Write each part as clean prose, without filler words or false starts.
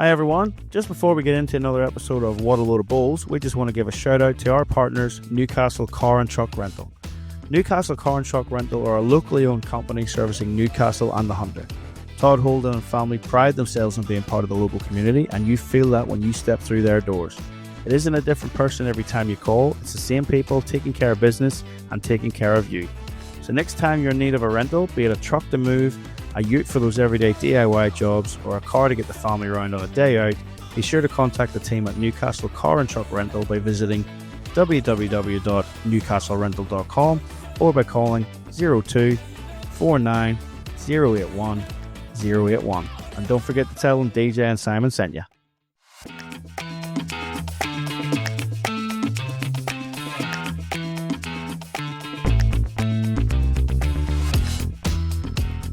Hi everyone, just before we get into another episode of What a Load of Bulls, we just want to give a shout out to our partners, Newcastle Car and Truck Rental. Newcastle Car and Truck Rental are a locally owned company servicing Newcastle and the Hunter. Todd, Holden and family pride themselves on being part of the local community, and you feel that when you step through their doors. It isn't a different person every time you call, it's the same people taking care of business and taking care of you. So next time you're in need of a rental, be it a truck to move, a ute for those everyday DIY jobs, or a car to get the family around on a day out, be sure to contact the team at Newcastle Car and Truck Rental by visiting www.newcastlerental.com or by calling 02 49 081 081. And don't forget to tell them DJ and Simon sent you.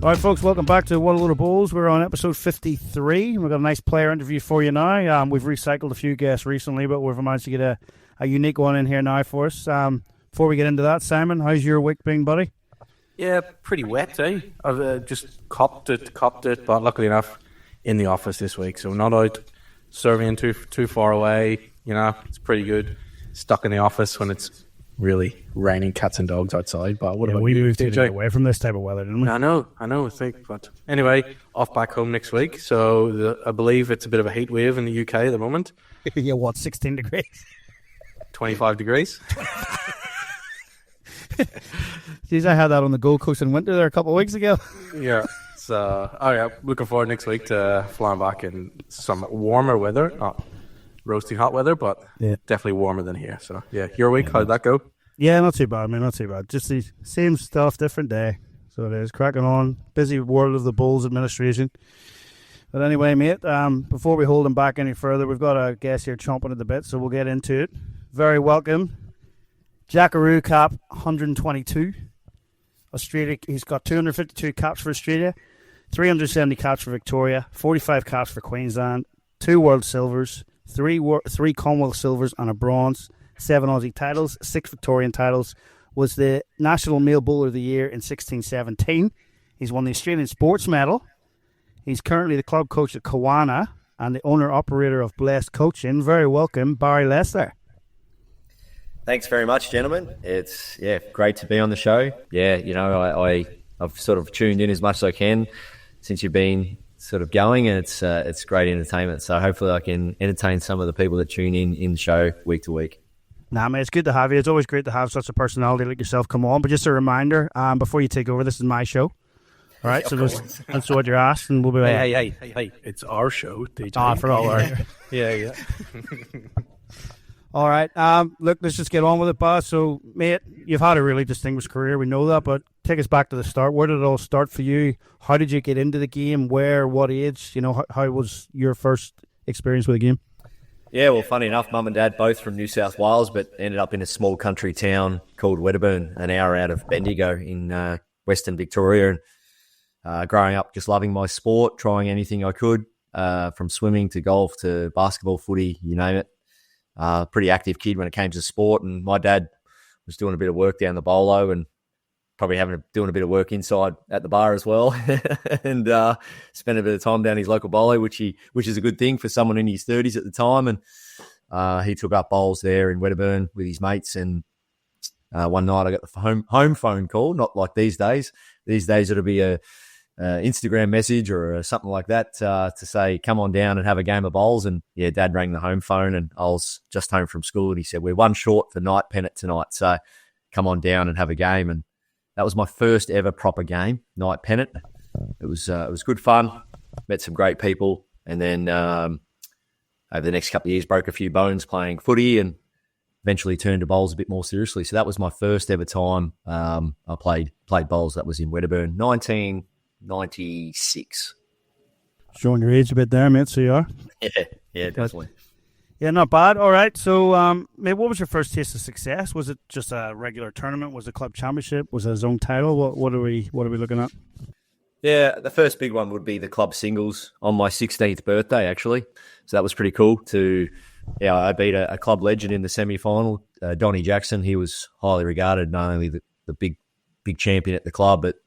All right, folks, welcome back to What a Load of Bulls. We're on episode 53. We've got a nice player interview for you now. We've recycled a few guests recently, but we've managed to get a unique one in here now for us. Before we get into that, Simon, how's your week been, buddy? Yeah, pretty wet, eh? I've just copped it, but luckily enough, in the office this week, so not out serving too far away. You know, it's pretty good. Stuck in the office when it's really raining cats and dogs outside. But what about we you, moved DJ? away from this type of weather, didn't we? I know, I think. But anyway, off back home next week. So I believe it's a bit of a heat wave in the UK at the moment. Yeah, what, 16 degrees? 25 degrees. Jeez, I had that on the Gold Coast in winter there a couple of weeks ago. Yeah. So, looking forward next week to flying back in some warmer weather. Not roasting hot weather, but definitely warmer than here. So, yeah, your week, how'd that go? Yeah, not too bad, man, not too bad. Just the same stuff, different day. So it is, cracking on. Busy world of the Bulls administration. But anyway, mate, before we hold him back any further, we've got a guest here chomping at the bit, so we'll get into it. Very welcome. Jackaroo cap 122. Australia, he's got 252 caps for Australia, 370 caps for Victoria, 45 caps for Queensland, 2 World Silvers, 3 Commonwealth Silvers and a Bronze, 7 Aussie titles, 6 Victorian titles, was the National Male Bowler of the Year in 16-17. He's won the Australian Sports Medal. He's currently the club coach at Kawana and the owner-operator of Blessed Coaching. Very welcome, Barrie Lester. Thanks very much, gentlemen. It's great to be on the show. Yeah, you know, I've sort of tuned in as much as I can since you've been sort of going, and it's great entertainment. So hopefully I can entertain some of the people that tune in the show week to week. Nah, mate, it's good to have you. It's always great to have such a personality like yourself come on. But just a reminder, before you take over, this is my show. All right, so just answer what you're asked, and we'll be right. Hey, it's our show, DJ. I forgot where. Yeah. All right, look, let's just get on with it, boss. So, mate, you've had a really distinguished career, we know that, but take us back to the start. Where did it all start for you? How did you get into the game? Where, what age? You know, how was your first experience with the game? Yeah, well, funny enough, Mum and Dad both from New South Wales, but ended up in a small country town called Wedderburn, an hour out of Bendigo in Western Victoria. And growing up, just loving my sport, trying anything I could, from swimming to golf to basketball, footy, you name it. Pretty active kid when it came to sport, and my dad was doing a bit of work down the bolo and probably doing a bit of work inside at the bar as well, and spent a bit of time down his local bolo, which is a good thing for someone in his 30s at the time. And he took up bowls there in Wedderburn with his mates, and one night I got the home phone call, not like these days. These days it'll be a Instagram message or something like that to say, come on down and have a game of bowls. And yeah, Dad rang the home phone, and I was just home from school, and he said, we're one short for night pennant tonight, so come on down and have a game. And that was my first ever proper game, night pennant. It was good fun, met some great people, and then over the next couple of years broke a few bones playing footy, and eventually turned to bowls a bit more seriously. So that was my first ever time I played bowls. That was in Wedderburn, 1996. Showing your age a bit there, mate, so you are. Yeah, definitely. Yeah, not bad. All right, so mate, what was your first taste of success? Was it just a regular tournament? Was it club championship? Was it a zone title? What are we looking at? Yeah, the first big one would be the club singles on my 16th birthday, actually. So that was pretty cool I beat a club legend in the semi-final, Donnie Jackson. He was highly regarded, not only the big champion at the club, but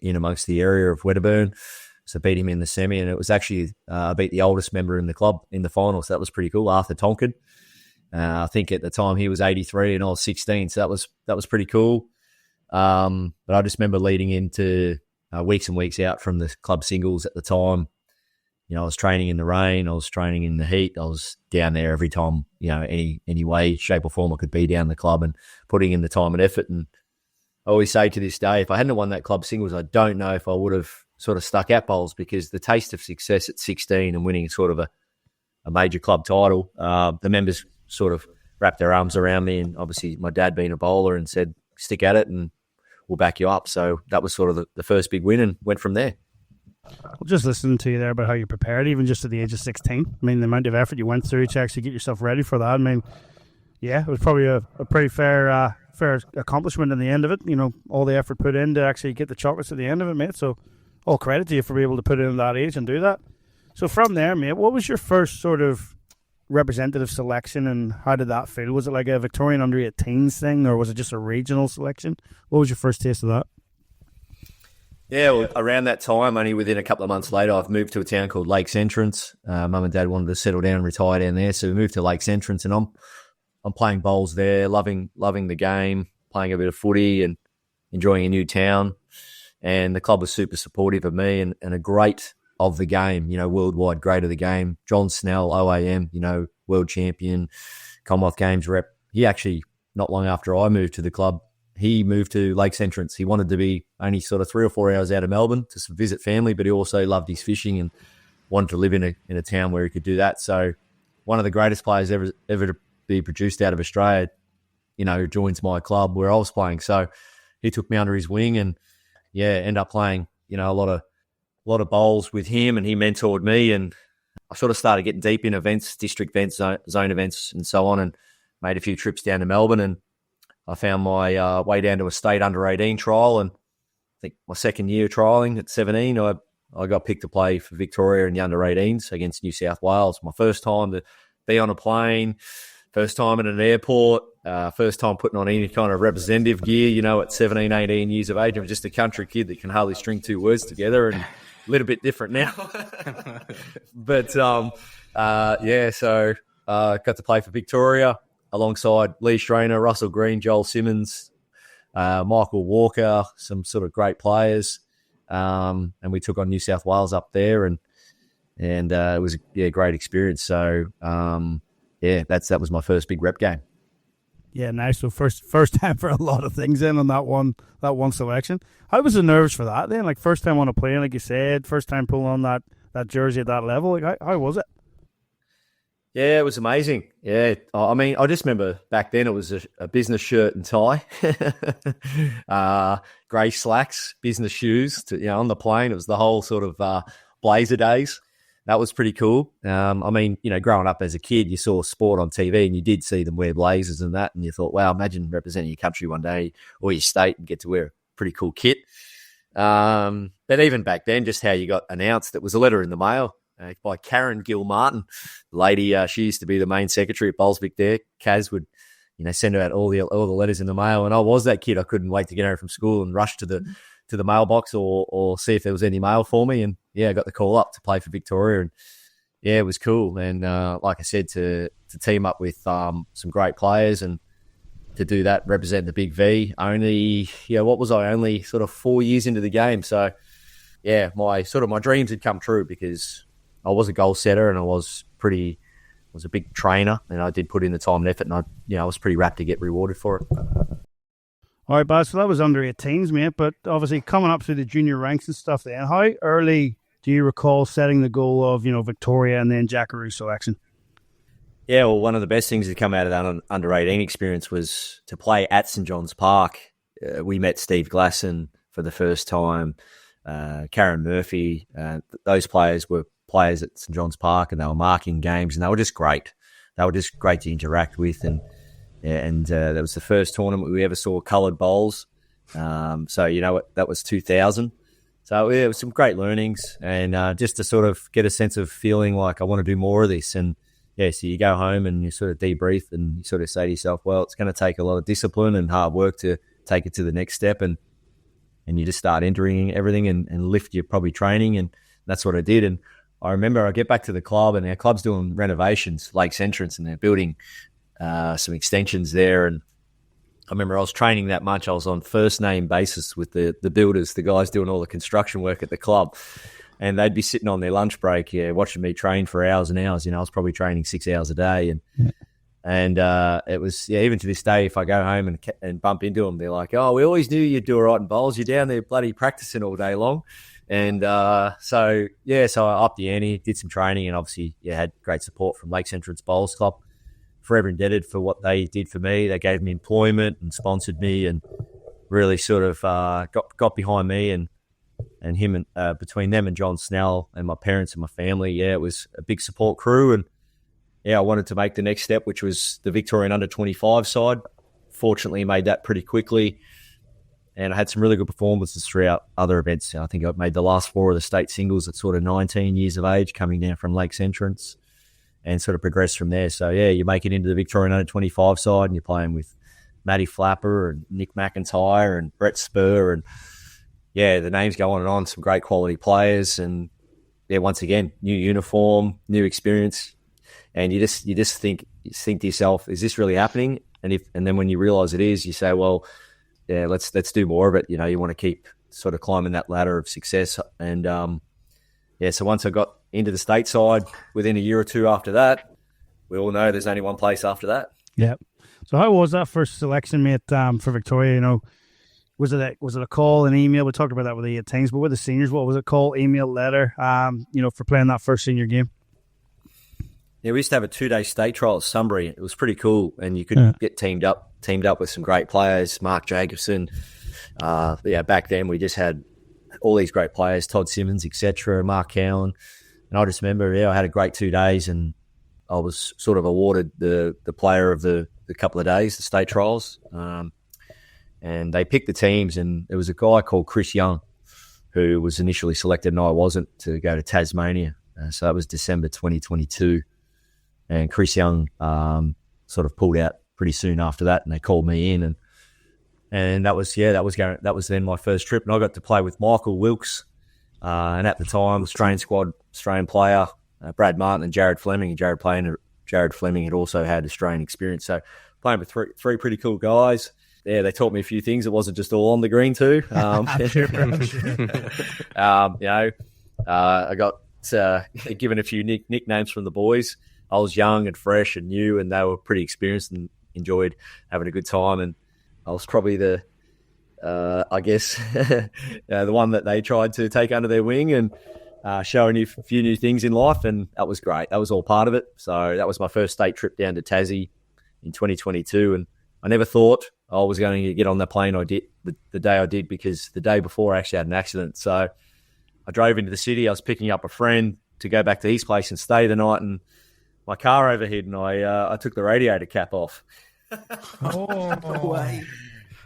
in amongst the area of Wedderburn. So beat him in the semi, and it was actually I beat the oldest member in the club in the final, so that was pretty cool. Arthur Tonkin, I think at the time he was 83 and I was 16, so that was pretty cool. But I just remember leading into weeks and weeks out from the club singles at the time. I was training in the rain, I was training in the heat, I was down there every time, any way, shape or form I could be down the club and putting in the time and effort. And I always say to this day, if I hadn't won that club singles, I don't know if I would have sort of stuck at bowls, because the taste of success at 16 and winning sort of a major club title, the members sort of wrapped their arms around me, and obviously my dad being a bowler and said, stick at it and we'll back you up. So that was sort of the first big win, and went from there. Well, just listening to you there about how you prepared, even just at the age of 16. I mean, the amount of effort you went through to actually get yourself ready for that. I mean, yeah, it was probably a pretty fair accomplishment in the end of it. All the effort put in to actually get the chocolates at the end of it, mate. So all credit to you for being able to put in that age and do that. So from there, mate, what was your first sort of representative selection, and how did that feel? Was it like a Victorian under-18s thing, or was it just a regional selection? What was your first taste of that? Yeah, well, around that time, only within a couple of months later, I've moved to a town called Lakes Entrance. Mum and Dad wanted to settle down and retire down there, so we moved to Lakes Entrance, and I'm playing bowls there, loving the game, playing a bit of footy and enjoying a new town. And the club was super supportive of me and a great of the game, worldwide great of the game. John Snell, OAM, world champion, Commonwealth Games rep. He actually, not long after I moved to the club, he moved to Lakes Entrance. He wanted to be only sort of 3 or 4 hours out of Melbourne to visit family, but he also loved his fishing and wanted to live in a town where he could do that. So one of the greatest players ever to be produced out of Australia, joins my club where I was playing. So he took me under his wing, and end up playing, a lot of bowls with him, and he mentored me, and I sort of started getting deep in events, district events, zone events, and so on, and made a few trips down to Melbourne, and I found my way down to a state under-18 trial, and I think my second year trialling at 17, I got picked to play for Victoria in the under-18s against New South Wales. My first time to be on a plane, first time at an airport, first time putting on any kind of representative gear, at 17, 18 years of age. I'm just a country kid that can hardly string 2 words together, and a little bit different now. But, so got to play for Victoria alongside Lee Schreiner, Russell Green, Joel Simmons, Michael Walker, some sort of great players. And we took on New South Wales up there, and it was a great experience. So, that was my first big rep game. Yeah, nice. So first time for a lot of things in on that one selection. How was the nerves for that then? Like first time on a plane, like you said, first time pulling on that jersey at that level. Like how was it? Yeah, it was amazing. Yeah, I mean, I just remember back then it was a business shirt and tie, grey slacks, business shoes. On the plane, it was the whole sort of blazer days. That was pretty cool. I mean, growing up as a kid, you saw sport on TV and you did see them wear blazers and that, and you thought, wow, imagine representing your country one day or your state and get to wear a pretty cool kit. But even back then, just how you got announced, it was a letter in the mail by Karen Gill-Martin. The lady, she used to be the main secretary at Bowlsvic there. Kaz would, send out all the letters in the mail, and I was that kid. I couldn't wait to get home from school and rush to the mailbox or see if there was any mail for me. And I got the call up to play for Victoria, and it was cool. And like I said, to team up with some great players and to do that, represent the Big V. Only, only sort of 4 years into the game. So my dreams had come true, because I was a goal setter and I was a big trainer, and I did put in the time and effort, and I was pretty rapt to get rewarded for it. All right, Baz, so that was under 18s, mate, but obviously coming up through the junior ranks and stuff then, how early do you recall setting the goal of, Victoria and then Jackaroo selection? Yeah, well, one of the best things to come out of that under 18 experience was to play at St John's Park. We met Steve Glasson for the first time, Karen Murphy. Those players were players at St John's Park, and they were marking games, and they were just great. They were just great to interact with, and that was the first tournament we ever saw coloured bowls. That was 2000. So it was some great learnings, and just to sort of get a sense of feeling like I want to do more of this. And so you go home and you sort of debrief, and you sort of say to yourself, well, it's going to take a lot of discipline and hard work to take it to the next step, and you just start entering everything and lift your probably training. And that's what I did. And I remember I get back to the club, and our club's doing renovations, Lakes Entrance, and they're building some extensions there. And I remember I was training that much. I was on first name basis with the builders, the guys doing all the construction work at the club. And they'd be sitting on their lunch break, watching me train for hours and hours. I was probably training 6 hours a day. And it was, even to this day, if I go home and bump into them, they're like, "Oh, we always knew you'd do all right in bowls. You're down there bloody practicing all day long." And so I upped the ante, did some training, and obviously had great support from Lakes Entrance Bowls Club. Forever indebted for what they did for me. They gave me employment and sponsored me, and really sort of got behind me and him, and between them and John Snell and my parents and my family, it was a big support crew. And I wanted to make the next step, which was the Victorian under-25 side. Fortunately, made that pretty quickly, and I had some really good performances throughout other events. I think I made the last 4 of the state singles at sort of 19 years of age, coming down from Lakes Entrance, and sort of progressed from there. So, you make it into the Victorian under-25 side, and you're playing with Matty Flapper and Nick McIntyre and Brett Spur, and the names go on and on. Some great quality players, and once again, new uniform, new experience, and you just think to yourself, is this really happening? And then when you realise it is, you say, well, let's do more of it. You want to keep sort of climbing that ladder of success, and so once I got into the stateside, within a year or two after that, we all know there's only one place after that. Yeah. So how was that first selection, mate, for Victoria? Was it a call, an email? We talked about that with the 18s, but with the seniors, what was it, call, email, letter, for playing that first senior game? Yeah, we used to have a 2-day state trial at Sunbury. It was pretty cool, and you could get teamed up with some great players, Mark Jacobson. Back then we just had all these great players, Todd Simmons, etc., Mark Cowan. And I just remember, I had a great 2 days, and I was sort of awarded the player of the couple of days, the state trials. And they picked the teams, and there was a guy called Chris Young who was initially selected, and I wasn't, to go to Tasmania. So that was December 2022. And Chris Young sort of pulled out pretty soon after that, and they called me in, and that was then my first trip, and I got to play with Michael Wilkes, and at the time, Australian squad, Australian player, Brad Martin and Jared Fleming. And Jared Fleming had also had Australian experience, so playing with three pretty cool guys. Yeah, they taught me a few things. It wasn't just all on the green too. I got given a few nicknames from the boys. I was young and fresh and new, and they were pretty experienced and enjoyed having a good time. And I was probably the one that they tried to take under their wing and show a few new things in life, and that was great. That was all part of it. So that was my first state trip down to Tassie in 2022, and I never thought I was going to get on the plane I did the day I did, because the day before I actually had an accident. So I drove into the city. I was picking up a friend to go back to his place and stay the night, and my car overheated, and I took the radiator cap off. No way.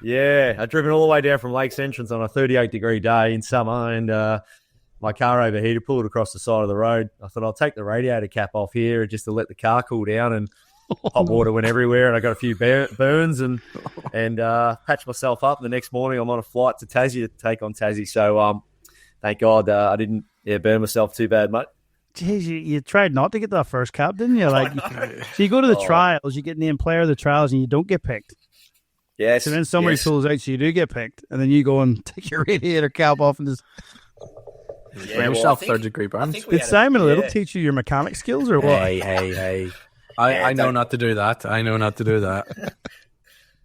Yeah, I'd driven all the way down from Lakes Entrance on a 38-degree day in summer, and my car overheated, pulled across the side of the road. I thought, I'll take the radiator cap off here just to let the car cool down, and hot water went everywhere, and I got a few burns and patched myself up. The next morning, I'm on a flight to Tassie to take on Tassie. So thank God I didn't burn myself too bad, mate. Jeez, you tried not to get that first cap, didn't you? So you go to the trials, you get named player of the trials, and you don't get picked. Yes. So then somebody pulls out, so you do get picked, and then you go and take your radiator cap off and just... third-degree burns. Did Simon Little teach you your mechanic skills, or what? Hey. I know not to do that. I know not to do that.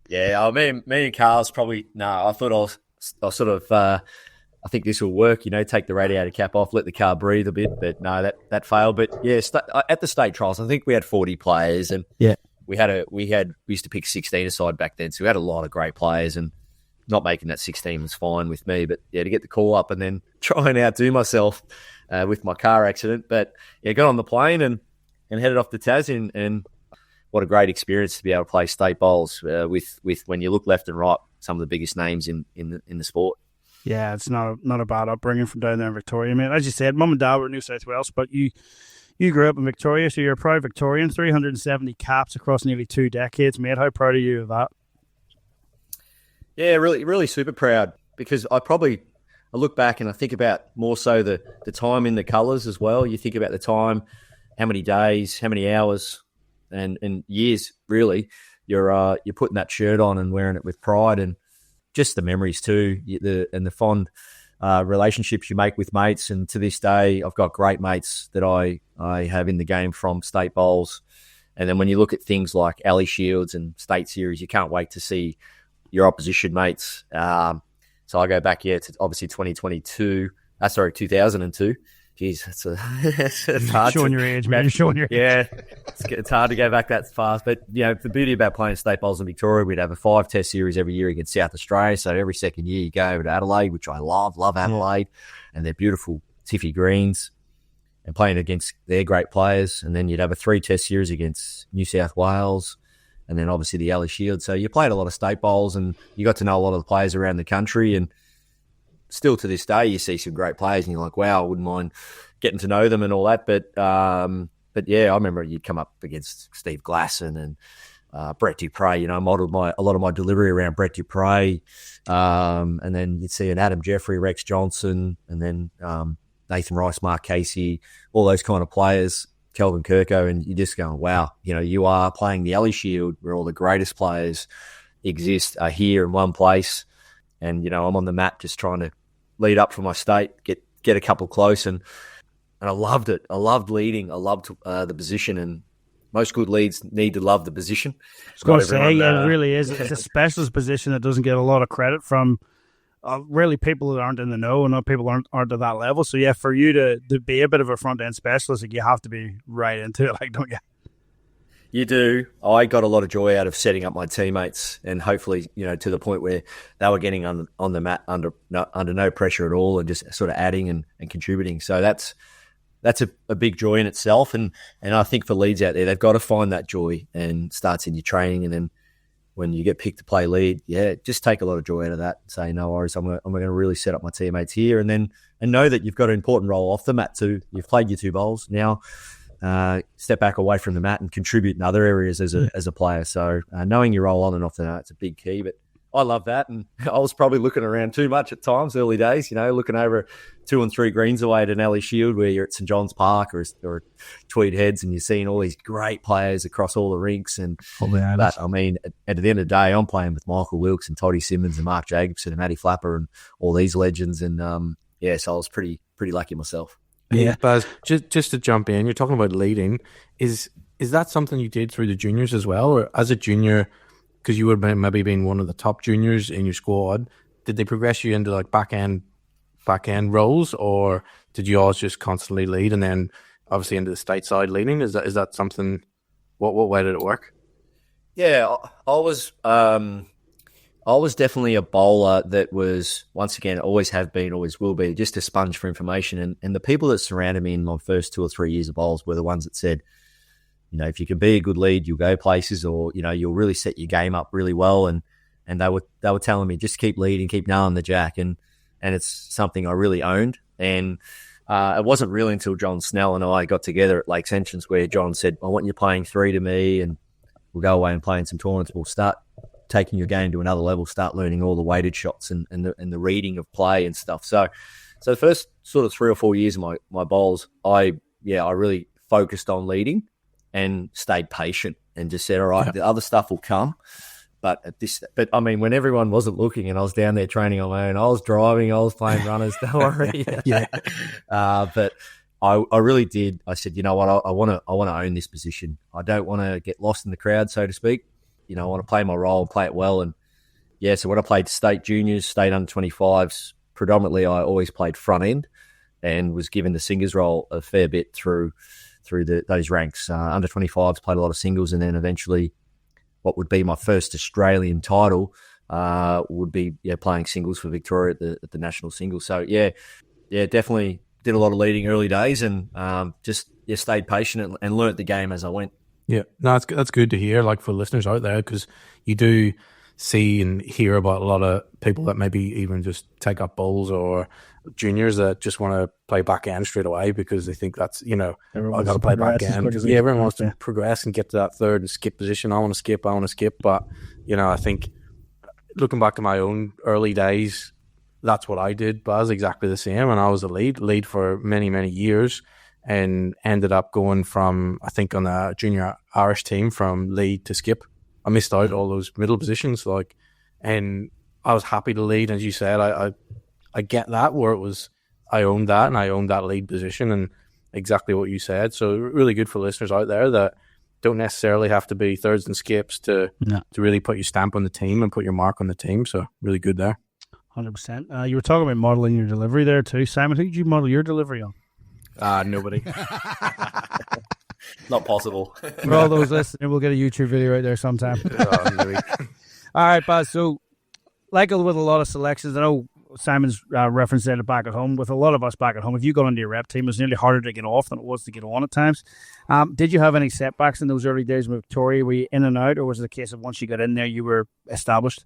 Yeah, me and Carl's probably... No, I thought I'll sort of... I think this will work, take the radiator cap off, let the car breathe a bit. But no, that failed. But yeah, at the state trials, I think we had 40 players, and we used to pick 16 aside back then. So we had a lot of great players, and not making that 16 was fine with me. But yeah, to get the call up and then try and outdo myself with my car accident. But yeah, got on the plane and headed off to Tassie, and what a great experience to be able to play state bowls with when you look left and right, some of the biggest names in the sport. Yeah, it's not a bad upbringing from down there in Victoria. I mean, as you said, Mum and Dad were in New South Wales, but you grew up in Victoria, so you're a proud Victorian. 370 caps across nearly 2 decades, mate. How proud are you of that? Yeah, really, really super proud, because I probably I look back and I think about more so the time in the colours as well. You think about the time, how many days, how many hours, and years really. You're putting that shirt on and wearing it with pride, and just the memories too, the fond relationships you make with mates. And to this day, I've got great mates that I have in the game from state bowls. And then when you look at things like Alley Shields and state series, you can't wait to see your opposition mates. So I go back, to obviously 2002. 2002. Jeez, it's hard. Showing your age, man. You're showing your age. Yeah, it's hard to go back that fast. But, the beauty about playing state bowls in Victoria, we'd have a 5-test series every year against South Australia. So every second year you go over to Adelaide, which I love Adelaide, and their beautiful Tiffy greens, and playing against their great players. And then you'd have a 3-test series against New South Wales, and then obviously the Alley Shield. So you played a lot of state bowls, and you got to know a lot of the players around the country. And still to this day, you see some great players and you're like, wow, I wouldn't mind getting to know them and all that. But yeah, I remember you'd come up against Steve Glasson and Brett Dupre. I modelled a lot of my delivery around Brett Dupre. And then you'd see an Adam Jeffrey, Rex Johnson, and then Nathan Rice, Mark Casey, all those kind of players, Kelvin Kirko, and you just go, wow, you are playing the Alley Shield where all the greatest players are here in one place. And, I'm on the mat just trying to lead up for my state, get a couple close. And I loved it. I loved leading. I loved the position. And most good leads need to love the position. I was going to say, it really is. It's a specialist position that doesn't get a lot of credit from really people that aren't in the know, and people aren't at that level. So, yeah, for you to be a bit of a front-end specialist, you have to be right into it, don't you? You do. I got a lot of joy out of setting up my teammates, and hopefully, to the point where they were getting on the mat under no pressure at all, and just sort of adding and contributing. So that's a big joy in itself. And I think for leads out there, they've got to find that joy, and starts in your training. And then when you get picked to play lead, just take a lot of joy out of that. Say, no worries, I'm going to really set up my teammates here, and know that you've got an important role off the mat too. You've played your 2 bowls now. Step back away from the mat and contribute in other areas as a player. So knowing your role on and off the mat, it's a big key. But I love that, and I was probably looking around too much at times, early days. Looking over 2 and 3 greens away at an Alley Shield, where you're at St John's Park or Tweed Heads, and you're seeing all these great players across all the rinks. And but I mean, at the end of the day, I'm playing with Michael Wilkes and Toddy Simmons and Mark Jacobson and Matty Flapper and all these legends. And so I was pretty lucky myself. Yeah, Baz, just to jump in, you're talking about leading. Is that something you did through the juniors as well? Or as a junior, because you would have maybe been one of the top juniors in your squad, did they progress you into like back end roles, or did you always just constantly lead and then obviously into the stateside leading? Is that something, what way did it work? Yeah, I was definitely a bowler that was, once again, always have been, always will be, just a sponge for information. And the people that surrounded me in my first 2 or 3 years of bowls were the ones that said, if you can be a good lead, you'll go places, or, you'll really set your game up really well. And they were telling me, just keep leading, keep nailing the jack. And it's something I really owned. And it wasn't really until John Snell and I got together at Lakes Entrance where John said, I want you playing 3 to me, and we'll go away and play in some tournaments. We'll start taking your game to another level, start learning all the weighted shots and the reading of play and stuff. So the first sort of 3 or 4 years of my bowls, I really focused on leading and stayed patient and just said, all right, the other stuff will come. But I mean, when everyone wasn't looking and I was down there training on my own, I was driving, I was playing runners, don't worry. But I really did. I said, you know what, I want to own this position. I don't want to get lost in the crowd, so to speak. I want to play my role, play it well. And so when I played state juniors, state under 25s, predominantly I always played front end and was given the singers role a fair bit through those ranks. Under 25s, played a lot of singles, and then eventually what would be my first Australian title would be playing singles for Victoria at the national singles. So definitely did a lot of leading early days, and just stayed patient and learnt the game as I went. Yeah, no, that's good to hear, like for listeners out there, because you do see and hear about a lot of people that maybe even just take up bowls, or juniors that just want to play back end straight away because they think that's, I got to play back end. Yeah, everyone wants to progress and get to that third and skip position. I want to skip. But, I think looking back at my own early days, that's what I did, but I was exactly the same, and I was a lead for many, many years, and ended up going from, I think, on the junior Irish team from lead to skip. I missed out all those middle positions, and I was happy to lead. As you said, I get that, where it was I owned that, and I owned that lead position, and exactly what you said. So really good for listeners out there that don't necessarily have to be thirds and skips to really put your stamp on the team and put your mark on the team. So really good there. 100%. You were talking about modelling your delivery there too. Simon, who did you model your delivery on? Nobody. Not possible. For all those listening, we'll get a YouTube video right there sometime. All right, Baz. So, like with a lot of selections, I know Simon's referenced it back at home. With a lot of us back at home, if you got into your rep team, it was nearly harder to get off than it was to get on at times. Did you have any setbacks in those early days with Victoria? Were you in and out, or was it a case of once you got in there, you were established?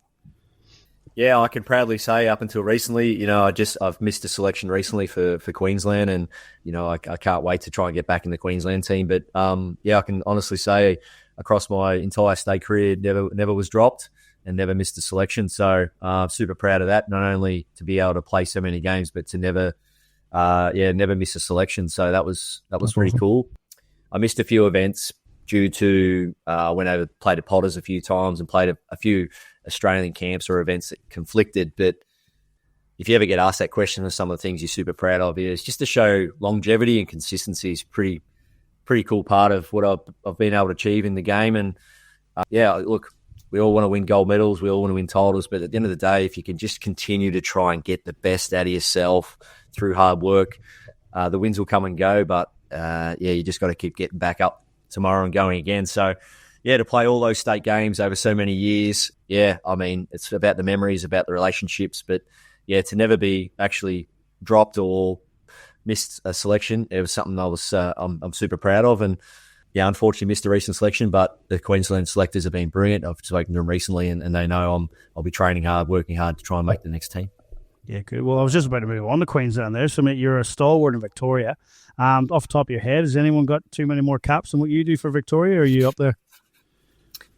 Yeah, I can proudly say up until recently, I've missed a selection recently for Queensland, and I can't wait to try and get back in the Queensland team. But I can honestly say across my entire state career, never was dropped and never missed a selection. So super proud of that. Not only to be able to play so many games, but to never miss a selection. So that was pretty cool. I missed a few events due to went over played at Potters a few times and played a few Australian camps or events that conflicted. But if you ever get asked that question of some of the things you're super proud of, is just to show longevity and consistency is pretty cool part of what I've been able to achieve in the game. And look, we all want to win gold medals, we all want to win titles, but at the end of the day, if you can just continue to try and get the best out of yourself through hard work, the wins will come and go. But you just got to keep getting back up tomorrow and going again. So to play all those state games over so many years, I mean, it's about the memories, about the relationships, but to never be actually dropped or missed a selection, it was something I'm super proud of. And unfortunately missed a recent selection, but the Queensland selectors have been brilliant. I've spoken to them recently, and they know I'll be training hard, working hard to try and make the next team. Yeah, good. Well, I was just about to move on to Queensland there. So, mate, you're a stalwart in Victoria. Off the top of your head, has anyone got too many more caps than what you do for Victoria, or are you up there?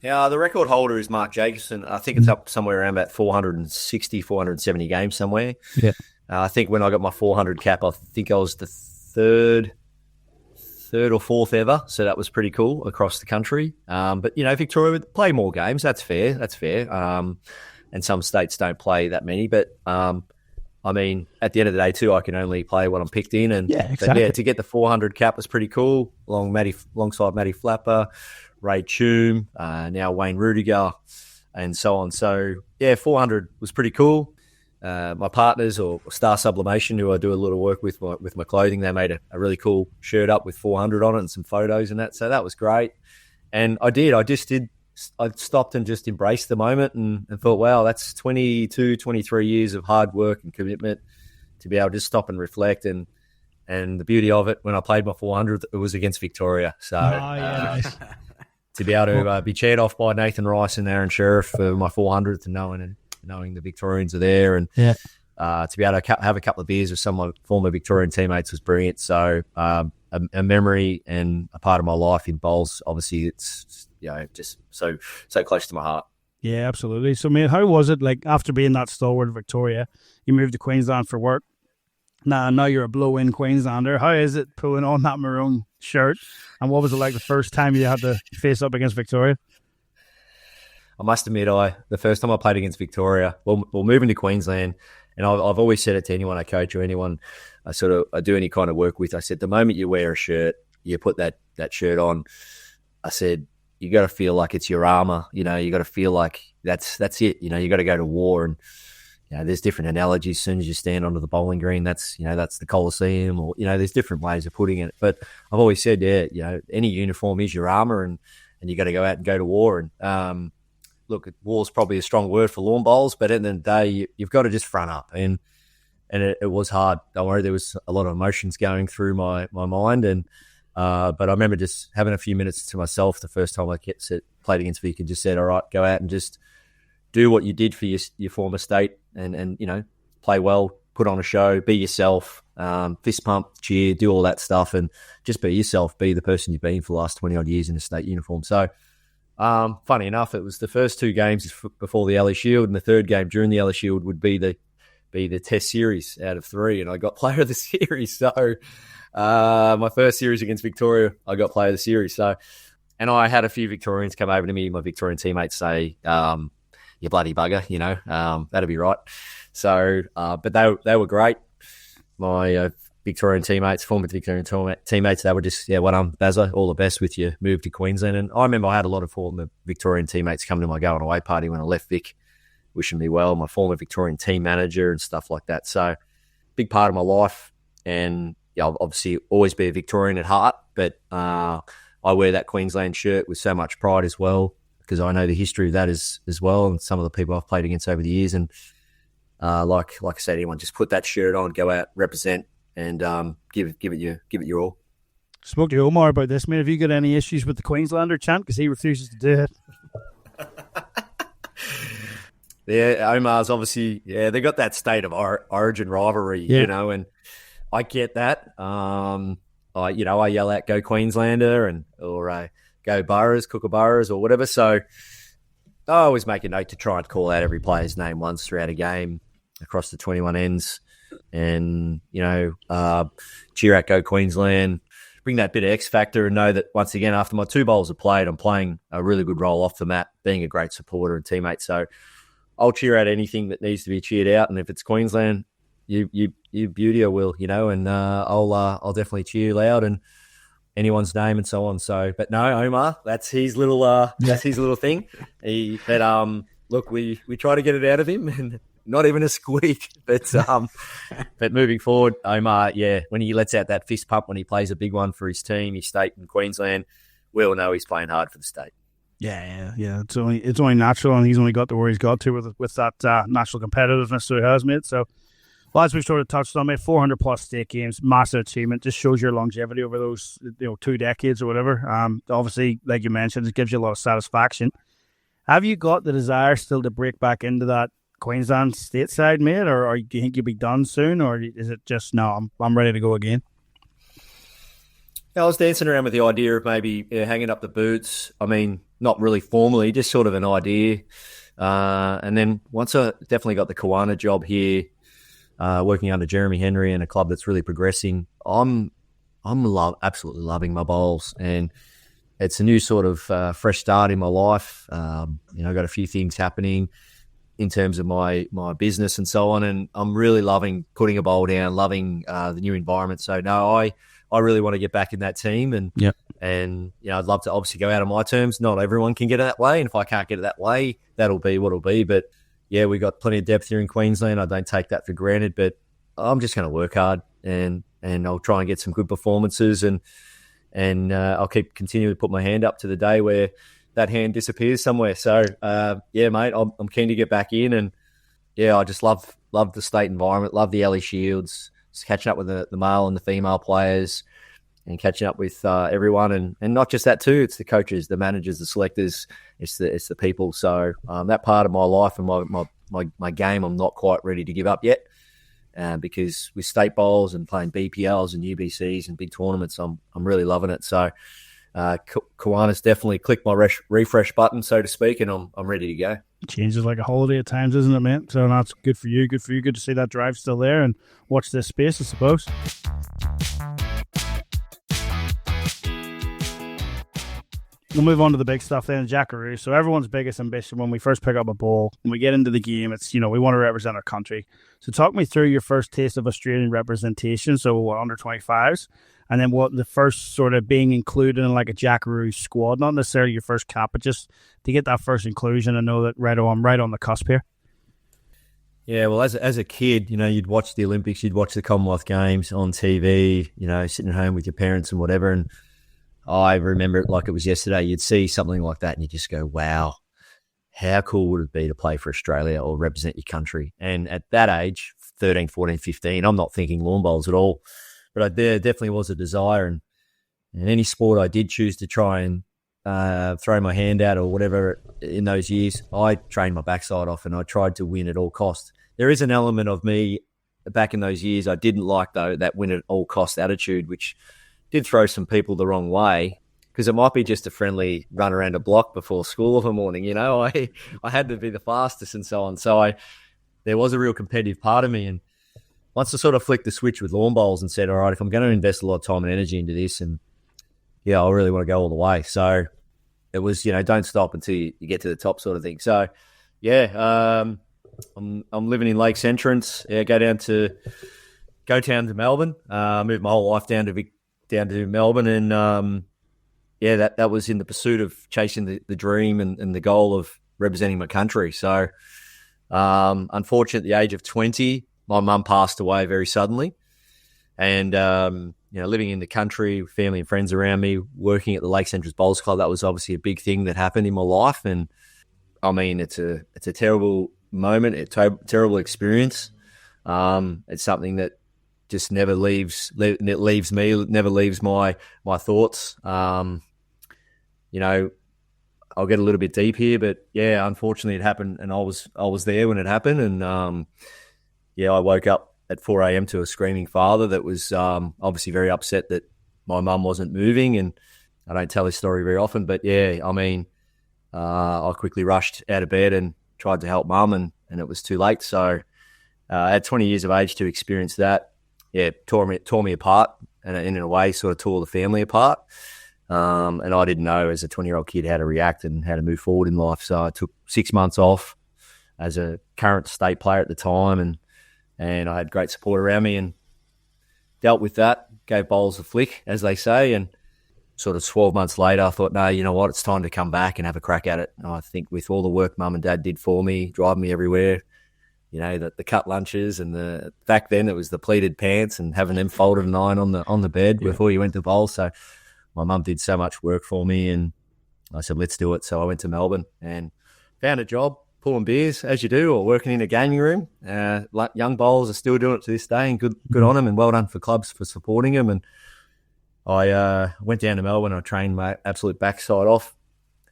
Yeah, the record holder is Mark Jacobson. I think it's up somewhere around about 460, 470 games somewhere. Yeah. I think when I got my 400 cap, I think I was the third or fourth ever. So that was pretty cool across the country. But, Victoria would play more games. That's fair. And some states don't play that many. But, I mean, at the end of the day, too, I can only play what I'm picked in. And exactly. To get the 400 cap was pretty cool, alongside Matty Flapper, Ray Toome, now Wayne Rudiger, and so on. So, 400 was pretty cool. My partners, or Star Sublimation, who I do a lot of work with my clothing, they made a really cool shirt up with 400 on it and some photos and that. So that was great. And I stopped and just embraced the moment and thought, wow, that's 22, 23 years of hard work and commitment to be able to just stop and reflect. And the beauty of it, when I played my 400, it was against Victoria. So nice. To be able to be cheered off by Nathan Rice and Aaron Sheriff for my 400th, and knowing the Victorians are there, and to be able to have a couple of beers with some of my former Victorian teammates was brilliant. So a memory and a part of my life in bowls. Obviously, it's just so close to my heart. Yeah, absolutely. So, mate, how was it like after being that stalwart in Victoria? You moved to Queensland for work. Now you're a blow-in Queenslander. How is it pulling on that maroon shirt? And what was it like the first time you had to face up against Victoria? I must admit, the first time I played against Victoria, well, moving to Queensland, and I've always said it to anyone I coach or anyone I do any kind of work with, I said, the moment you wear a shirt, you put that shirt on, I said, you got to feel like it's your armor. You got to feel like that's it. You got to go to war. And there's different analogies. As soon as you stand onto the bowling green, that's the Coliseum, or there's different ways of putting it. But I've always said, any uniform is your armor, and you got to go out and go to war. And look, war's probably a strong word for lawn bowls, but at the end of the day, you've got to just front up. And it was hard. Don't worry, there was a lot of emotions going through my mind. And but I remember just having a few minutes to myself the first time I played against Vic, and just said, all right, go out and just do what you did for your former state, and play well, put on a show, be yourself, fist pump, cheer, do all that stuff, and just be yourself, be the person you've been for the last 20-odd years in a state uniform. So funny enough, it was the first two games before the Ellie Shield, and the third game during the Ellie Shield would be the be the Test series out of 3, and I got Player of the Series. So my first series against Victoria, I got Player of the Series. So, and I had a few Victorians come over to me, my Victorian teammates, say, "You bloody bugger," that'll be right. So, but they were great. My Victorian teammates, former Victorian teammates, they were just, well done, Bazza, all the best with your move to Queensland. And I remember I had a lot of former Victorian teammates come to my going away party when I left Vic, wishing me well, my former Victorian team manager and stuff like that. So, big part of my life. And I'll obviously always be a Victorian at heart, but I wear that Queensland shirt with so much pride as well, because I know the history of that as well, and some of the people I've played against over the years. And like I said, anyone just put that shirt on, go out, represent, and give it your all. Spoke to Omar about this, mate. Have you got any issues with the Queenslander chant? Because he refuses to do it. Yeah, Omar's obviously, they got that state of origin rivalry, and I get that. I yell out "Go Queenslander" or "Go Burrows," Kookaburras or whatever. So I always make a note to try and call out every player's name once throughout a game across the 21 ends, and cheer out "Go Queensland." Bring that bit of X factor and know that once again, after my 2 bowls are played, I'm playing a really good role off the mat, being a great supporter and teammate. So I'll cheer out anything that needs to be cheered out, and if it's Queensland, you beauty, I will, and I'll definitely cheer loud and anyone's name and so on. So, but no, Omar, that's his little thing. Look, we try to get it out of him, and not even a squeak. But moving forward, Omar, when he lets out that fist pump when he plays a big one for his team, his state in Queensland, we'll know he's playing hard for the state. Yeah. It's only natural, and he's only got to where he's got to with that natural competitiveness that he has, mate. So, well, as we've sort of touched on, mate, 400 plus state games, massive achievement. Just shows your longevity over those 2 decades or whatever. Obviously, like you mentioned, it gives you a lot of satisfaction. Have you got the desire still to break back into that Queensland stateside, mate, or do you think you'll be done soon, or is it just no? I'm ready to go again. I was dancing around with the idea of maybe hanging up the boots. I mean, not really formally, just sort of an idea. And then once I definitely got the Kiwana job here, working under Jeremy Henry in a club that's really progressing, I'm absolutely loving my bowls, and it's a new sort of fresh start in my life. I've got a few things happening in terms of my business and so on, and I'm really loving putting a bowl down, loving the new environment. So no, I really want to get back in that team, and I'd love to obviously go out on my terms. Not everyone can get it that way, and if I can't get it that way, that'll be what it'll be. But yeah, we got plenty of depth here in Queensland. I don't take that for granted, but I'm just going to work hard, and I'll try and get some good performances, and I'll continue to put my hand up to the day where that hand disappears somewhere. So mate, I'm keen to get back in, and I just love the state environment, love the Ellie Shields, just catching up with the male and the female players, and catching up with everyone, and not just that too. It's the coaches, the managers, the selectors. It's the people. So that part of my life and my game, I'm not quite ready to give up yet, because with state bowls and playing BPLs and UBCs and big tournaments, I'm really loving it. So Kiwana's definitely clicked my refresh button, so to speak, and I'm ready to go. Changes like a holiday at times, isn't it, mate? So that's good for you. Good to see that drive still there, and watch this space, I suppose. We'll move on to the big stuff then, Jackaroos. So everyone's biggest ambition when we first pick up a ball, when we get into the game, it's, we want to represent our country. So talk me through your first taste of Australian representation, so under 25s, and then what the first sort of being included in like a Jackaroos squad, not necessarily your first cap, but just to get that first inclusion and know that I'm right on the cusp here. Yeah, well, as a kid, you'd watch the Olympics, you'd watch the Commonwealth Games on TV, sitting at home with your parents and whatever, and I remember it like it was yesterday. You'd see something like that and you just go, wow, how cool would it be to play for Australia or represent your country? And at that age, 13, 14, 15, I'm not thinking lawn bowls at all. But there definitely was a desire. And any sport I did choose to try and throw my hand out or whatever in those years, I trained my backside off and I tried to win at all costs. There is an element of me back in those years I didn't like, though, that win at all cost attitude, which did throw some people the wrong way, because it might be just a friendly run around a block before school of a morning. I had to be the fastest and so on. So there was a real competitive part of me. And once I sort of flicked the switch with lawn bowls and said, all right, if I'm going to invest a lot of time and energy into this, and I really want to go all the way. So it was, don't stop until you get to the top sort of thing. So, I'm living in Lakes Entrance. Yeah, go down to Melbourne. Moved my whole life down to Melbourne, and that was in the pursuit of chasing the dream and the goal of representing my country. So, unfortunately, at the age of 20, my mum passed away very suddenly, and living in the country, with family and friends around me, working at the Lakes Entrance Bowls Club, that was obviously a big thing that happened in my life. And I mean, it's a terrible moment, a terrible experience. It's something that just never leaves me, never leaves my thoughts. I'll get a little bit deep here, but yeah, unfortunately it happened, and I was there when it happened. And I woke up at 4 a.m. to a screaming father that was obviously very upset that my mum wasn't moving. And I don't tell this story very often, but I quickly rushed out of bed and tried to help mum, and it was too late. So at 20 years of age to experience that, tore me apart, and in a way sort of tore the family apart. And I didn't know as a 20-year-old kid how to react and how to move forward in life. So I took 6 months off as a current state player at the time, and I had great support around me and dealt with that, gave bowls a flick, as they say. And sort of 12 months later, I thought, no, you know what, it's time to come back and have a crack at it. And I think with all the work mum and dad did for me, driving me everywhere, the cut lunches, and back then it was the pleated pants and having them folded and ironed on the bed before you went to bowl. So my mum did so much work for me, and I said, let's do it. So I went to Melbourne and found a job pulling beers, as you do, or working in a gaming room. Young bowlers are still doing it to this day, and good on them, and well done for clubs for supporting them. And I went down to Melbourne. I trained my absolute backside off.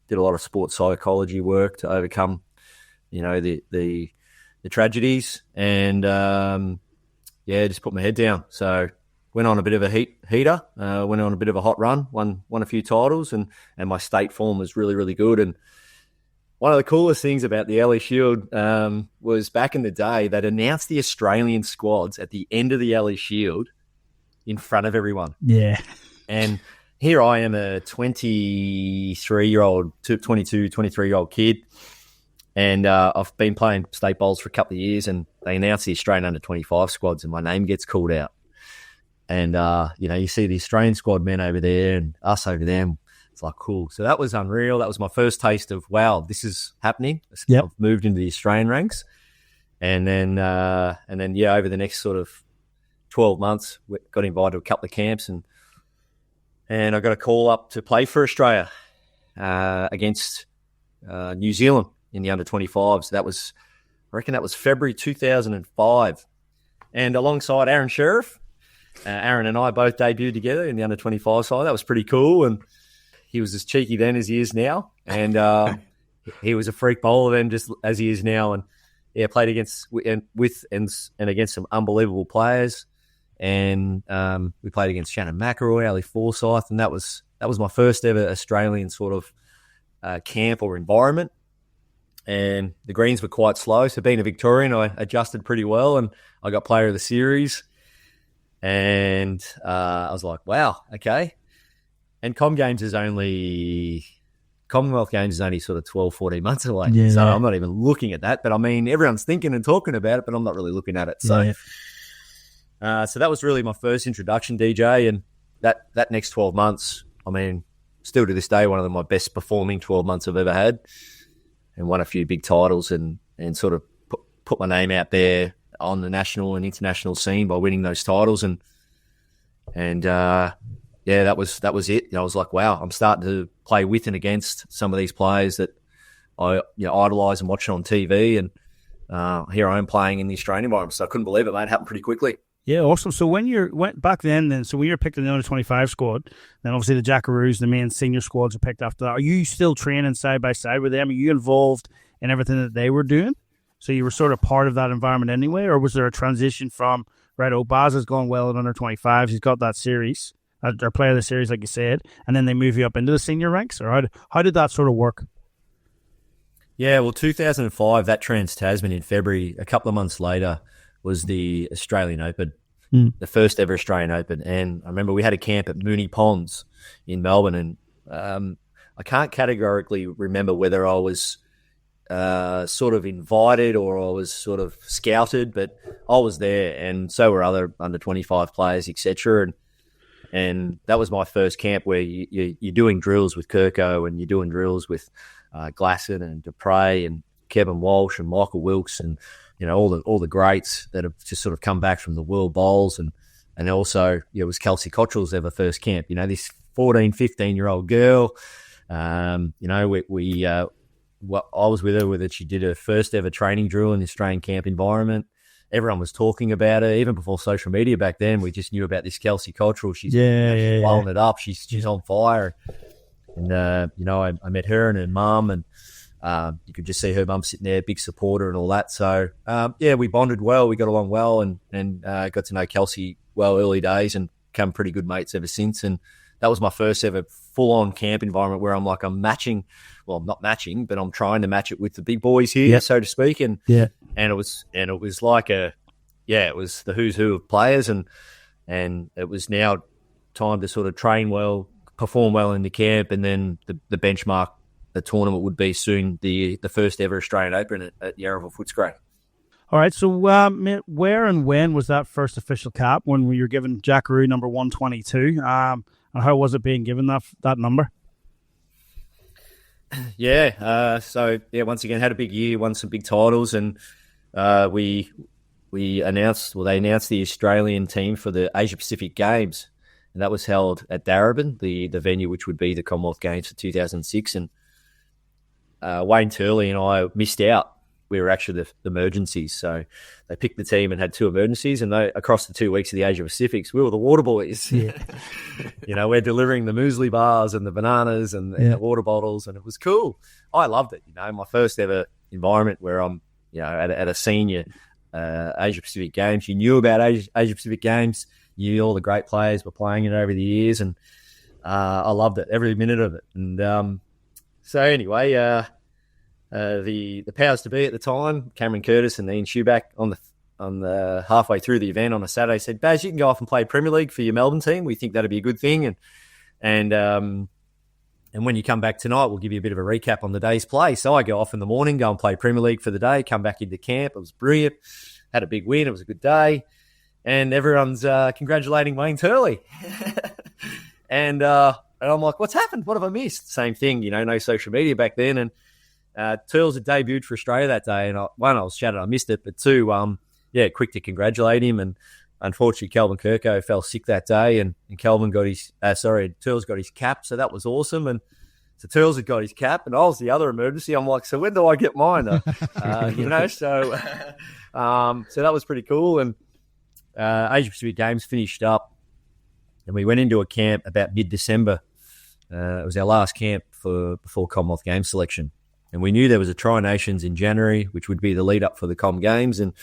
Did a lot of sports psychology work to overcome, the tragedies, and just put my head down. So went on a bit of a heater. Went on a bit of a hot run. Won a few titles, and my state form was really, really good. And one of the coolest things about the Ellie Shield was back in the day, they'd announced the Australian squads at the end of the Ellie Shield in front of everyone. Yeah. And here I am, a 23-year-old kid, and I've been playing state bowls for a couple of years, and they announced the Australian under-25 squads, and my name gets called out. And, you see the Australian squad men over there and us over there. It's like, cool. So that was unreal. That was my first taste of, wow, this is happening. Yep. I've moved into the Australian ranks. And then, over the next sort of 12 months, we got invited to a couple of camps, and I got a call up to play for Australia against New Zealand in the under-25s. So I reckon that was February 2005. And alongside Aaron Sheriff, Aaron and I both debuted together in the under-25 side. That was pretty cool. And he was as cheeky then as he is now. And he was a freak bowler then, just as he is now. And played against against some unbelievable players. And we played against Shannon McElroy, Ali Forsyth, and that was my first ever Australian sort of camp or environment. And the greens were quite slow, so being a Victorian, I adjusted pretty well, and I got player of the series. And I was like, wow, okay. And Commonwealth Games is only sort of 12, 14 months away. Yeah. So I'm not even looking at that. But I mean, everyone's thinking and talking about it, but I'm not really looking at it. So, so that was really my first introduction, DJ. And that next 12 months, I mean, still to this day, one of my best performing 12 months I've ever had, and won a few big titles and sort of put my name out there on the national and international scene by winning those titles. And that was it. I was like, wow, I'm starting to play with and against some of these players that I idolise and watch on TV. And here I am playing in the Australian environment. So I couldn't believe it, mate. It happened pretty quickly. Yeah, awesome. So when you went back then, so when you're picked in the under-25 squad, then obviously the Jackaroos, the main senior squads are picked after that. Are you still training side by side with them? Are you involved in everything that they were doing? So you were sort of part of that environment anyway, or was there a transition from, right, Baz has gone well at under-25s, he's got that series, or player of the series, like you said, and then they move you up into the senior ranks? Or how did that sort of work? Yeah, well, 2005, that Trans-Tasman in February, a couple of months later, was the Australian Open, the first ever Australian Open. And I remember we had a camp at Moonee Ponds in Melbourne, and I can't categorically remember whether I was sort of invited or I was sort of scouted, but I was there, and so were other under 25 players, etc. And that was my first camp where you're doing drills with Kirko, and you're doing drills with Glasson and Dupre and Kevin Walsh and Michael Wilkes, and all the greats that have just sort of come back from the World Bowls, and also it was Kelsey Cottrell's ever first camp. This 14, 15-year-old girl. I was with her she did her first ever training drill in the Australian camp environment. Everyone was talking about her, even before social media back then. We just knew about this Kelsey Cottrell. She's blowing it up. She's on fire. And I met her and her mum, and you could just see her mum sitting there, big supporter and all that. So we bonded well. We got along well, and got to know Kelsey well early days, and become pretty good mates ever since. And that was my first ever full-on camp environment where I'm matching. Well, I'm not matching, but I'm trying to match it with the big boys here, so to speak. And it was like it was the who's who of players, and it was now time to sort of train well, perform well in the camp, and then the benchmark, the tournament would be soon the first ever Australian Open at Yarraville Footscray. All right, so mate, where and when was that first official cap when we were given Jackaroo number 122? And how was it being given that number? Once again, had a big year, won some big titles, and they announced the Australian team for the Asia Pacific Games, and that was held at Darebin, the venue which would be the Commonwealth Games for 2006. And Wayne Turley and I missed out. We were actually the emergencies, so they picked the team and had two emergencies, and across the 2 weeks of the Asia Pacifics, we were the water boys. Yeah. We're delivering the muesli bars and the bananas and the water bottles, and it was cool. I loved it. My first ever environment where I'm, at a senior Asia Pacific Games. You knew about Asia Pacific Games. You knew all the great players were playing it over the years, and I loved it, every minute of it. And so anyway, the powers to be at the time, Cameron Curtis and Ian Schuback, on the halfway through the event on a Saturday, said, "Baz, you can go off and play Premier League for your Melbourne team. We think that'd be a good thing, and when you come back tonight, we'll give you a bit of a recap on the day's play." So I go off in the morning, go and play Premier League for the day, come back into camp. It was brilliant. Had a big win. It was a good day, and everyone's congratulating Wayne Turley. And I'm like, "What's happened? What have I missed?" Same thing, no social media back then, and Turles had debuted for Australia that day, and I was shattered. I missed it, but two, quick to congratulate him. And unfortunately, Kelvin Kirko fell sick that day, and Kelvin got Turles got his cap, so that was awesome. And so Turles had got his cap, and I was the other emergency. I'm like, so when do I get mine? So that was pretty cool. And Asia Pacific Games finished up, and we went into a camp about mid-December. It was our last camp before Commonwealth Games selection. And we knew there was a Tri-Nations in January, which would be the lead up for the Com Games, and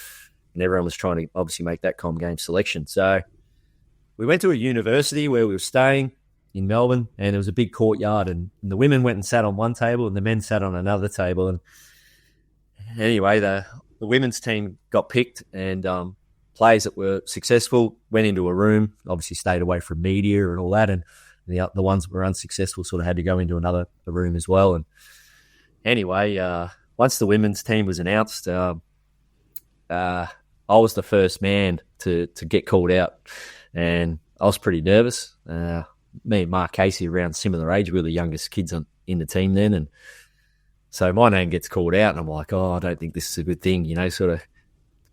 everyone was trying to obviously make that Com Games selection. So we went to a university where we were staying in Melbourne, and there was a big courtyard, and the women went and sat on one table, and the men sat on another table. And anyway, the women's team got picked, and players that were successful went into a room, obviously stayed away from media and all that, and the ones that were unsuccessful sort of had to go into a room as well. And anyway, once the women's team was announced, I was the first man to get called out, and I was pretty nervous. Me and Mark Casey around similar age, we were the youngest kids in the team then, and so my name gets called out, and I'm like, I don't think this is a good thing, sort of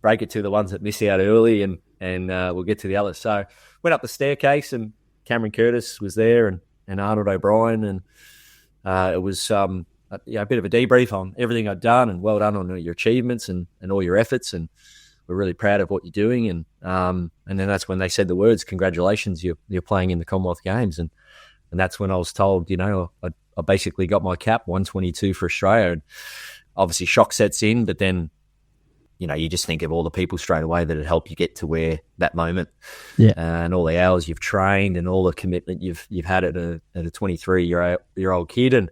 break it to the ones that miss out early, and we'll get to the others. So went up the staircase, and Cameron Curtis was there, and Arnold O'Brien, and it was a bit of a debrief on everything I'd done, and well done on all your achievements and all your efforts, and we're really proud of what you're doing. And then that's when they said the words, "Congratulations, you're playing in the Commonwealth Games." And that's when I was told, I basically got my cap, 122 for Australia. And obviously shock sets in, but then, you just think of all the people straight away that had helped you get to where that moment, and all the hours you've trained and all the commitment you've had at a 23-year-old kid.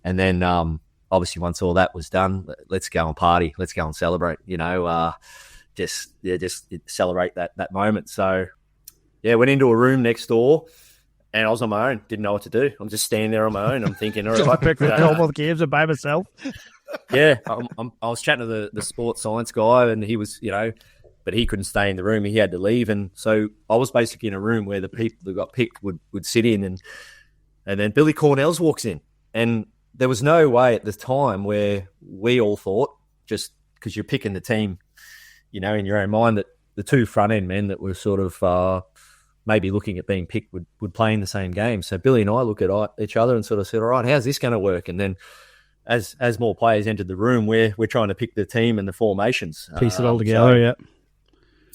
And then, obviously once all that was done, let's go and party, let's go and celebrate, just celebrate that moment. So yeah, went into a room next door and I was on my own, didn't know what to do. I'm just standing there on my own. I'm thinking, all right, pick the Commonwealth Games by myself. Yeah, I was chatting to the sports science guy, and he was, but he couldn't stay in the room. He had to leave, and so I was basically in a room where the people who got picked would sit in, and then Billy Cornells walks in, and there was no way at the time where we all thought, just because you're picking the team, in your own mind, that the two front end men that were sort of maybe looking at being picked would play in the same game. So Billy and I look at each other and sort of said, all right, how's this going to work? And then as more players entered the room, we're trying to pick the team and the formations. Piece it all together, yeah.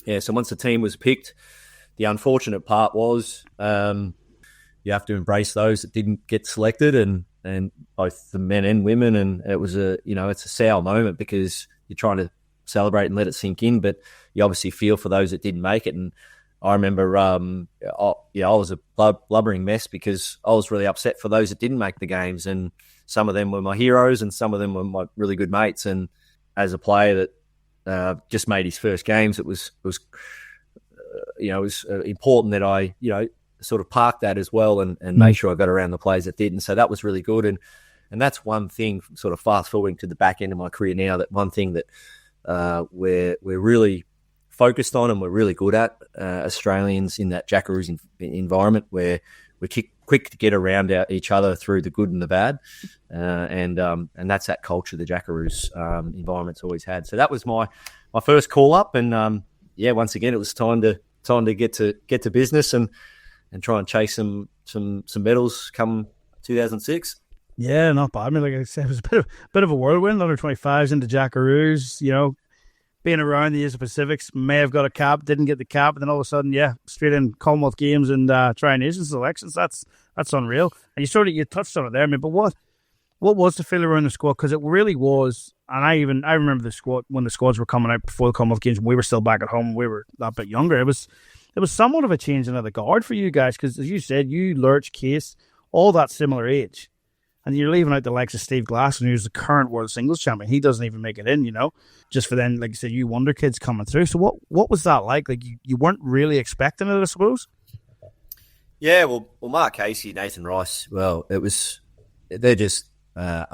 Yeah, so once the team was picked, the unfortunate part was you have to embrace those that didn't get selected, and both the men and women, and it was it's a sour moment because you're trying to celebrate and let it sink in, but you obviously feel for those that didn't make it. And I remember, I was a blubbering mess because I was really upset for those that didn't make the games, and some of them were my heroes and some of them were my really good mates. And as a player that just made his first games, it was important that I sort of parked that as well and make sure I got around the players that did. And so that was really good. And that's one thing, sort of fast forwarding to the back end of my career now, that one thing that we're really focused on and we're really good at, Australians in that Jackaroos environment, where we're quick to get around each other through the good and the bad, and that's that culture the Jackaroos environment's always had. So that was my first call up, and once again it was time to get to business and try and chase some medals come 2006. Yeah, not bad. I mean, like I said, it was a bit of a whirlwind. Under 25s into Jackaroos, being around the Asia Pacifics, may have got a cap, didn't get the cap, and then all of a sudden, straight in Commonwealth Games and Tri-Nations selections. That's unreal. And you touched on it there, but what was the feel around the squad? Because it really was, and I remember the squad when the squads were coming out before the Commonwealth Games. We were still back at home. We were that bit younger. It was somewhat of a change in the guard for you guys, because as you said, you, Lurch, Case, all that similar age. And you're leaving out the likes of Steve Glasson, who's the current world singles champion. He doesn't even make it in, just for then, like you said, you wonder kids coming through. So what was that like? Like you weren't really expecting it, I suppose? Yeah, well, Mark Casey, Nathan Rice, they're just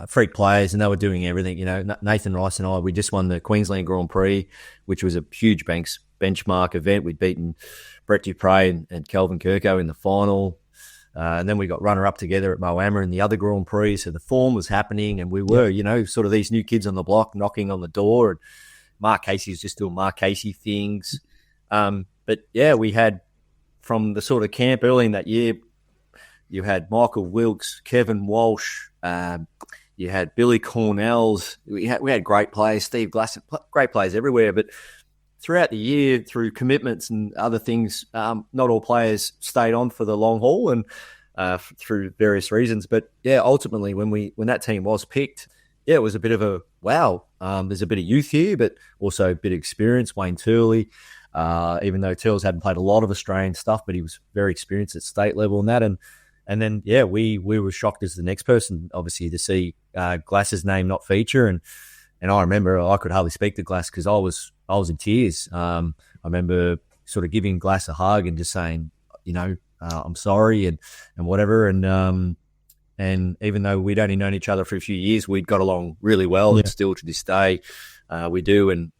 freak players, and they were doing everything. Nathan Rice and I, we just won the Queensland Grand Prix, which was a huge benchmark event. We'd beaten Brett Dupre and Kelvin Kirko in the final. And then we got runner-up together at Moama in the other Grand Prix. So the form was happening, and we were, sort of these new kids on the block knocking on the door. And Mark Casey was just doing Mark Casey things. But, we had, from the sort of camp early in that year, you had Michael Wilkes, Kevin Walsh, you had Billy Cornells. We had great players, Steve Glasson, great players everywhere. But throughout the year, through commitments and other things, not all players stayed on for the long haul, and through various reasons. But ultimately, when that team was picked, it was a bit of a wow. There's a bit of youth here, but also a bit of experience. Wayne Turley, even though Turles hadn't played a lot of Australian stuff, but he was very experienced at state level and that. And then we were shocked as the next person, obviously, to see Glass's name not feature. And I remember I could hardly speak to Glass because I was in tears. I remember sort of giving Glass a hug and just saying, I'm sorry and whatever. And even though we'd only known each other for a few years, we'd got along really well. And still to this day, we do, and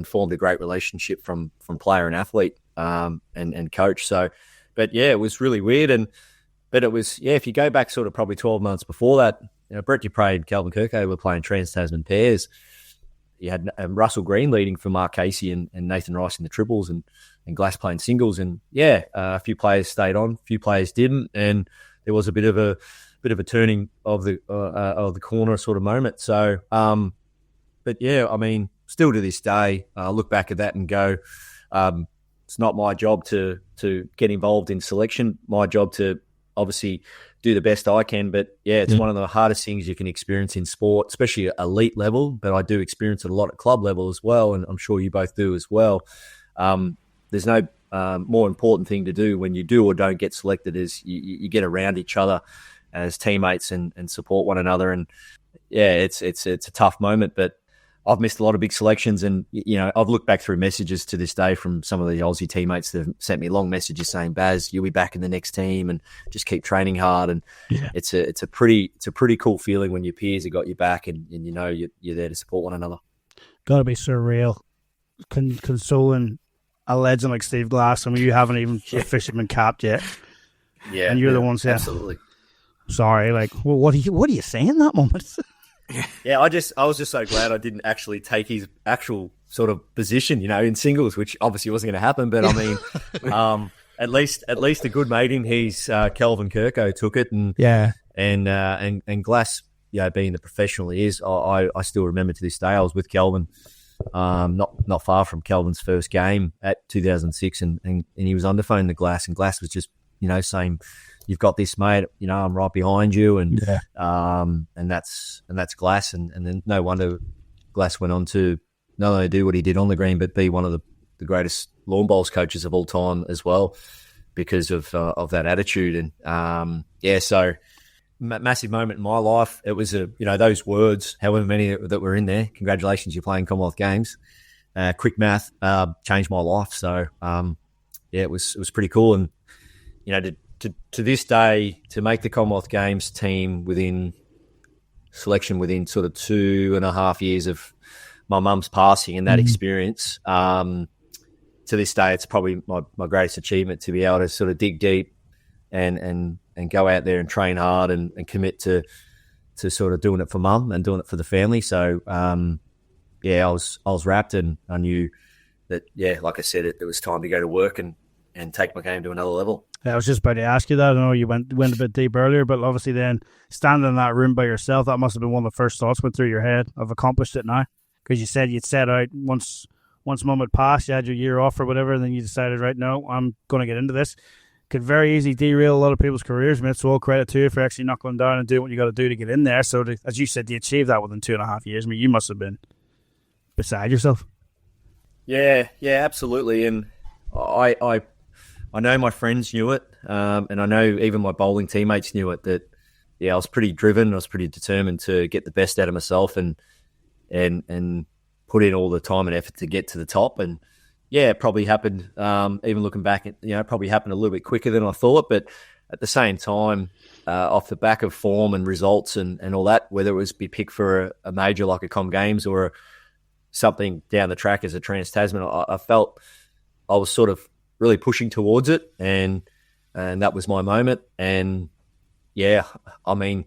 formed a great relationship from player and athlete and coach. So, but it was really weird. But it was, if you go back sort of probably 12 months before that, Brett Dupre and Kelvin Kirko were playing Trans-Tasman pairs. You had Russell Green leading for Mark Casey and Nathan Rice in the triples, and Glass playing singles. And a few players stayed on, a few players didn't, and there was a bit of a turning of the corner sort of moment. So, still to this day, I look back at that and go, it's not my job to get involved in selection. My job to obviously do the best I can, but it's one of the hardest things you can experience in sport, especially at elite level, but I do experience it a lot at club level as well, and I'm sure you both do as well. There's no more important thing to do when you do or don't get selected is you get around each other as teammates and support one another. And yeah, it's a tough moment, but I've missed a lot of big selections, and I've looked back through messages to this day from some of the Aussie teammates that have sent me long messages saying, "Baz, you'll be back in the next team, and just keep training hard." And it's a pretty cool feeling when your peers have got you back, and you're there to support one another. Got to be surreal, consoling a legend like Steve Glass. I mean, you haven't even officially been capped yet. Yeah, and you're the one saying, absolutely. Sorry, like, well, what do you say in that moment? Yeah, I was just so glad I didn't actually take his actual sort of position, in singles, which obviously wasn't going to happen. But I mean, at least a good mate in he's Kelvin Kirko took it, and Glass, being the professional he is, I still remember to this day I was with Kelvin, not far from Kelvin's first game at 2006, and he was on the phone to Glass, and Glass was just saying, "You've got this, mate. I'm right behind you," and that's Glass, and then no wonder Glass went on to not only do what he did on the green, but be one of the greatest lawn bowls coaches of all time as well, because of that attitude. And so massive moment in my life. It was those words, however many that were in there. Congratulations, you're playing Commonwealth Games. Quick math changed my life. So it was pretty cool, and to this day, to make the Commonwealth Games team within sort of 2.5 years of my mum's passing and that experience, to this day, it's probably my greatest achievement to be able to sort of dig deep and go out there and train hard and commit to sort of doing it for mum and doing it for the family. So, I was wrapped, and I knew that, like I said, it was time to go to work and take my game to another level. I was just about to ask you that. I know you went a bit deep earlier, but obviously then standing in that room by yourself, that must have been one of the first thoughts went through your head. I've accomplished it now. Because you said you'd set out once mum had passed, you had your year off or whatever, and then you decided, right, no, I'm going to get into this. Could very easily derail a lot of people's careers, mate. So all credit to you for actually knuckling down and doing what you got to do to get in there. So as you said, you achieved that within 2.5 years. I mean, you must have been beside yourself. Yeah, absolutely. And I know my friends knew it, and I know even my bowling teammates knew it, that, I was pretty driven. I was pretty determined to get the best out of myself and put in all the time and effort to get to the top. And, it probably happened, even looking back, it probably happened a little bit quicker than I thought. But at the same time, off the back of form and results and all that, whether it was be picked for a major like a Com Games or something down the track as a Trans-Tasman, I felt I was sort of really pushing towards it, and that was my moment. And I mean,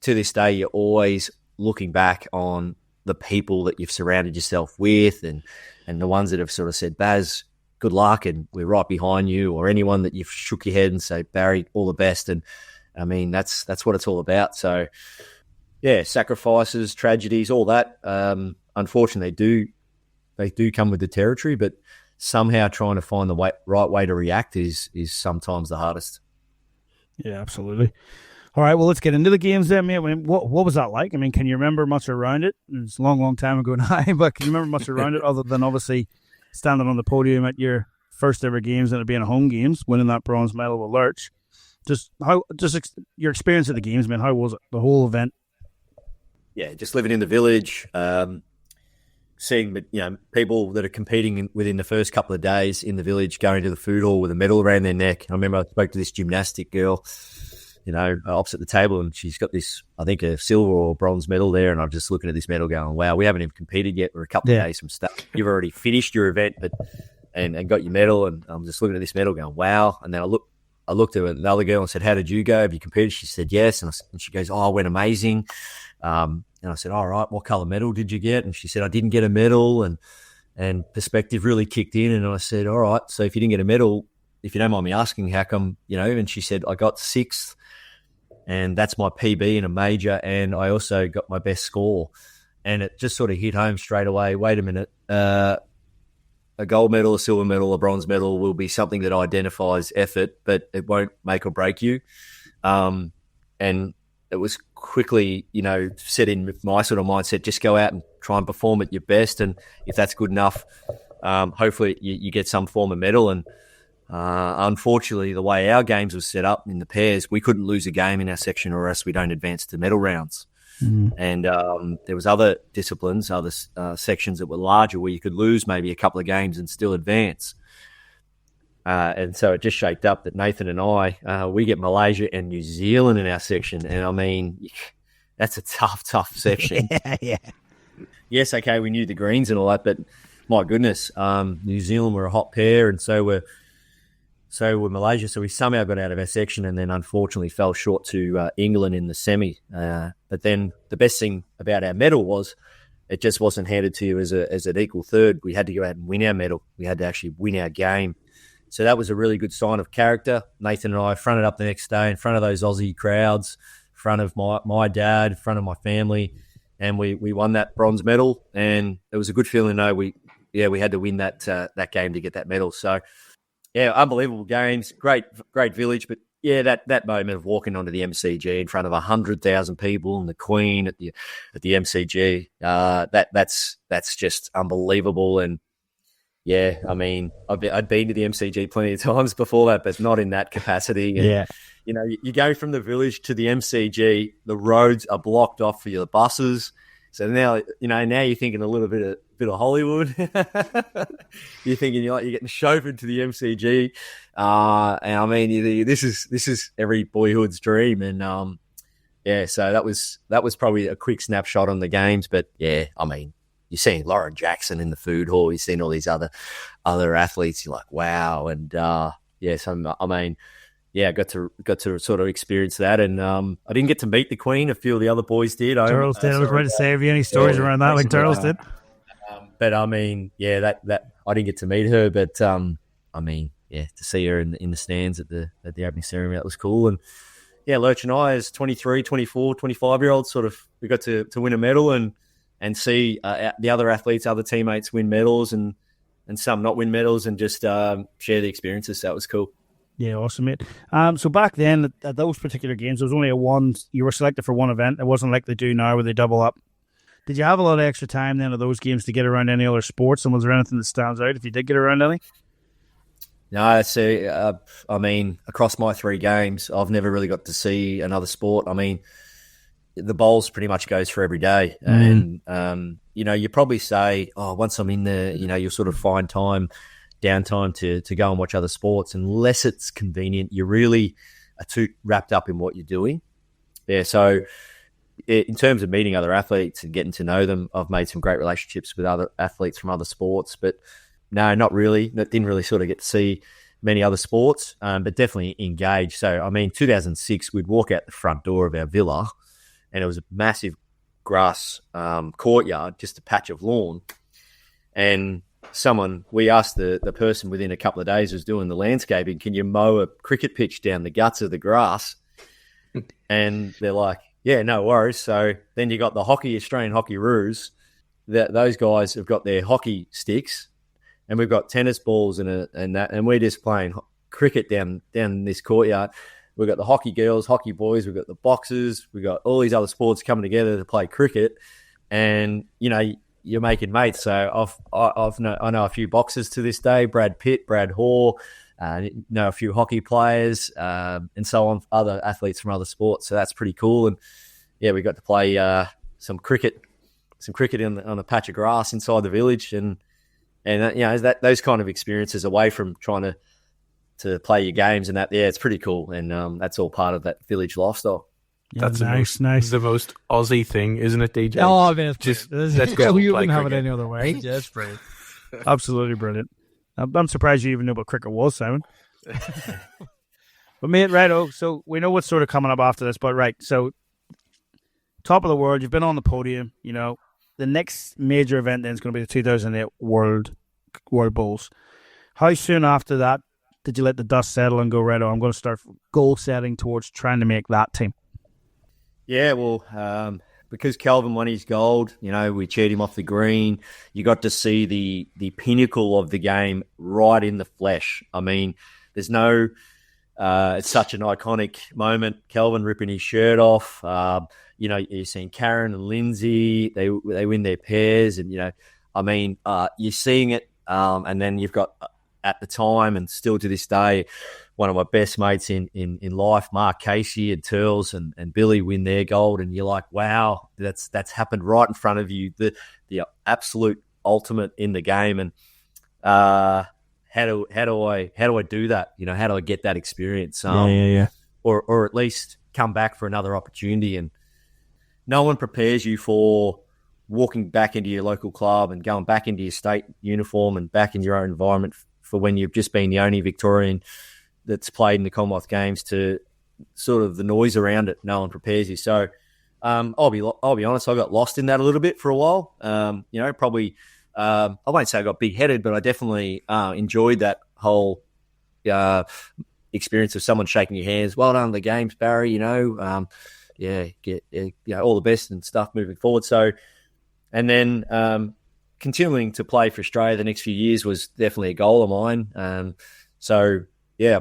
to this day, you're always looking back on the people that you've surrounded yourself with, and the ones that have sort of said, "Baz, good luck, and we're right behind you," or anyone that you've shook your head and say, "Barry, all the best." And I mean, that's what it's all about. So sacrifices, tragedies, all that. Unfortunately, they do come with the territory, but somehow trying to find the right way to react is sometimes the hardest. Yeah, absolutely. All right, well, let's get into the games then, mate. I mean, what was that like? I mean, can you remember much around it? It's a long time ago now, but can you remember much around it other than obviously standing on the podium at your first ever games and it being home games, winning that bronze medal with Lurch? Your experience at the games, man, how was it, the whole event? Yeah, just living in the village, seeing people that are competing within the first couple of days in the village going to the food hall with a medal around their neck. I remember I spoke to this gymnastic girl, opposite the table, and she's got this, I think, a silver or bronze medal there, and I'm just looking at this medal going, wow, we haven't even competed yet. We're a couple of days from start. You've already finished your event and got your medal, and I'm just looking at this medal going, wow. And then I looked at another girl and said, how did you go? Have you competed? She said, yes. And she goes, oh, I went amazing. And I said, all right, what colour medal did you get? And she said, I didn't get a medal. And perspective really kicked in. And I said, all right, so if you didn't get a medal, if you don't mind me asking, how come, and she said, I got 6th, and that's my PB in a major, and I also got my best score. And it just sort of hit home straight away. Wait a minute, a gold medal, a silver medal, a bronze medal will be something that identifies effort, but it won't make or break you. And it was quickly, set in with my sort of mindset, just go out and try and perform at your best. And if that's good enough, hopefully you get some form of medal. And unfortunately, the way our games were set up in the pairs, we couldn't lose a game in our section or else we don't advance to medal rounds. And there was other disciplines, other sections that were larger where you could lose maybe a couple of games and still advance. And so it just shaped up that Nathan and I, we get Malaysia and New Zealand in our section. And I mean, that's a tough section. Yeah. Yes, okay, we knew the Greens and all that, but my goodness, New Zealand were a hot pair, and so were Malaysia. So we somehow got out of our section, and then unfortunately fell short to England in the semi. But then the best thing about our medal was it just wasn't handed to you as an equal third. We had to go out and win our medal. We had to actually win our game. So that was a really good sign of character. Nathan and I fronted up the next day in front of those Aussie crowds, in front of my dad, in front of my family, and we won that bronze medal. And it was a good feeling, though. We had to win that game to get that medal. So, yeah, unbelievable games, great village. But, yeah, that moment of walking onto the MCG in front of 100,000 people and the Queen at the MCG, that's just unbelievable. And, yeah, I mean, I'd been to the MCG plenty of times before that, but not in that capacity. And, you know, you go from the village to the MCG, the roads are blocked off for your buses. So now you're thinking a little bit of Hollywood. You're thinking you're getting chauffeured to the MCG. And I mean, this is every boyhood's dream. And so that was probably a quick snapshot on the games. But yeah, I mean, you're seeing Lauren Jackson in the food hall. You're seeing all these other athletes. You're like, wow. And so I mean, yeah, got to sort of experience that, and I didn't get to meet the Queen. A few of the other boys did. Turtles did. I was going to say, have you any stories around that, like Turtles did? But I mean, yeah, that I didn't get to meet her, but I mean, yeah, to see her in the stands at the opening ceremony, that was cool. And yeah, Lurch and I, as 23, 24, 25-year-olds, sort of we got to win a medal and see the other athletes, other teammates win medals and some not win medals, and just share the experiences. So that was cool. Yeah, awesome, mate. So back then, at those particular games, there was only you were selected for one event. It wasn't like they do now where they double up. Did you have a lot of extra time then of those games to get around any other sports? And was there anything that stands out if you did get around any? No, I mean, across my 3 games, I've never really got to see another sport. I mean, the bowls pretty much goes for every day. And, you probably say, once I'm in there, you'll sort of find downtime to go and watch other sports, unless it's convenient. You really are too wrapped up in what you're doing. Yeah, so in terms of meeting other athletes and getting to know them, I've made some great relationships with other athletes from other sports, but no, not really. Didn't really sort of get to see many other sports, but definitely engage. So, I mean, 2006, we'd walk out the front door of our villa, and it was a massive grass courtyard, just a patch of lawn, and we asked the person within a couple of days who was doing the landscaping, can you mow a cricket pitch down the guts of the grass? And they're like, yeah, no worries. So then you got the Australian Jackaroos. Those guys have got their hockey sticks, and we've got tennis balls and that, and we're just playing cricket down this courtyard. We've got the hockey girls, hockey boys, we've got the boxers, we've got all these other sports coming together to play cricket, and you're making mates. So I know a few boxers to this day: Brad Pitt, Brad Hoare. Know a few hockey players, and so on, other athletes from other sports. So that's pretty cool. And yeah, we got to play some cricket on a patch of grass inside the village, and those kind of experiences away from trying to play your games and that. Yeah, it's pretty cool, and that's all part of that village lifestyle. Yeah, that's nice. The most Aussie thing, isn't it, DJ? Oh, I mean, just let's go. You wouldn't have it any other way. Yeah, that's brilliant. Absolutely brilliant. I'm surprised you even knew what cricket was, Simon. But mate, righto. So we know what's sort of coming up after this, but right. So top of the world, you've been on the podium. The next major event then is going to be the 2008 World Bowls. How soon after that did you let the dust settle and go, righto, I'm going to start goal setting towards trying to make that team? Yeah, well, because Kelvin won his gold, we cheered him off the green. You got to see the pinnacle of the game right in the flesh. I mean, there's no, it's such an iconic moment. Kelvin ripping his shirt off. You're seeing Karen and Lindsay. They win their pairs, and you're seeing it. And then you've got at the time, and still to this day, one of my best mates in life, Mark Casey and Turles and Billy win their gold, and you're like, wow, that's happened right in front of you, the absolute ultimate in the game. And how do I do that? You know, how do I get that experience? Or at least come back for another opportunity. And no one prepares you for walking back into your local club and going back into your state uniform and back in your own environment for when you've just been the only Victorian that's played in the Commonwealth Games, to sort of the noise around it. No one prepares you. So I'll be honest, I got lost in that a little bit for a while. Probably I won't say I got big-headed, but I definitely enjoyed that whole experience of someone shaking your hands. Well done on the games, Barry. All the best and stuff moving forward. So, and then continuing to play for Australia the next few years was definitely a goal of mine. I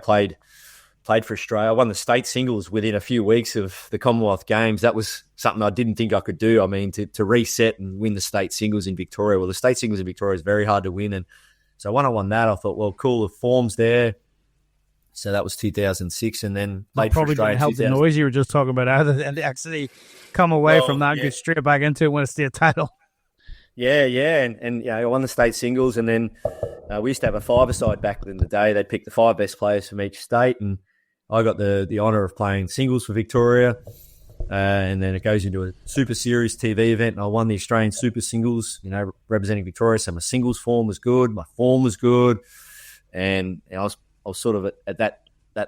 played for Australia. I won the state singles within a few weeks of the Commonwealth Games. That was something I didn't think I could do. I mean, to reset and win the state singles in Victoria. Well, the state singles in Victoria is very hard to win. And so when I won that, I thought, well, cool, the form's there. So that was 2006, and then played for Australia. Probably didn't help the noise you were just talking about, and actually come away from that and go straight back into it, win a state title. Yeah, and I won the state singles, and then we used to have a five-a-side back in the day. They'd pick the 5 best players from each state, and I got the honour of playing singles for Victoria, and then it goes into a Super Series TV event, and I won the Australian Super Singles, representing Victoria. So my singles form was good, my form was good, and I was sort of at that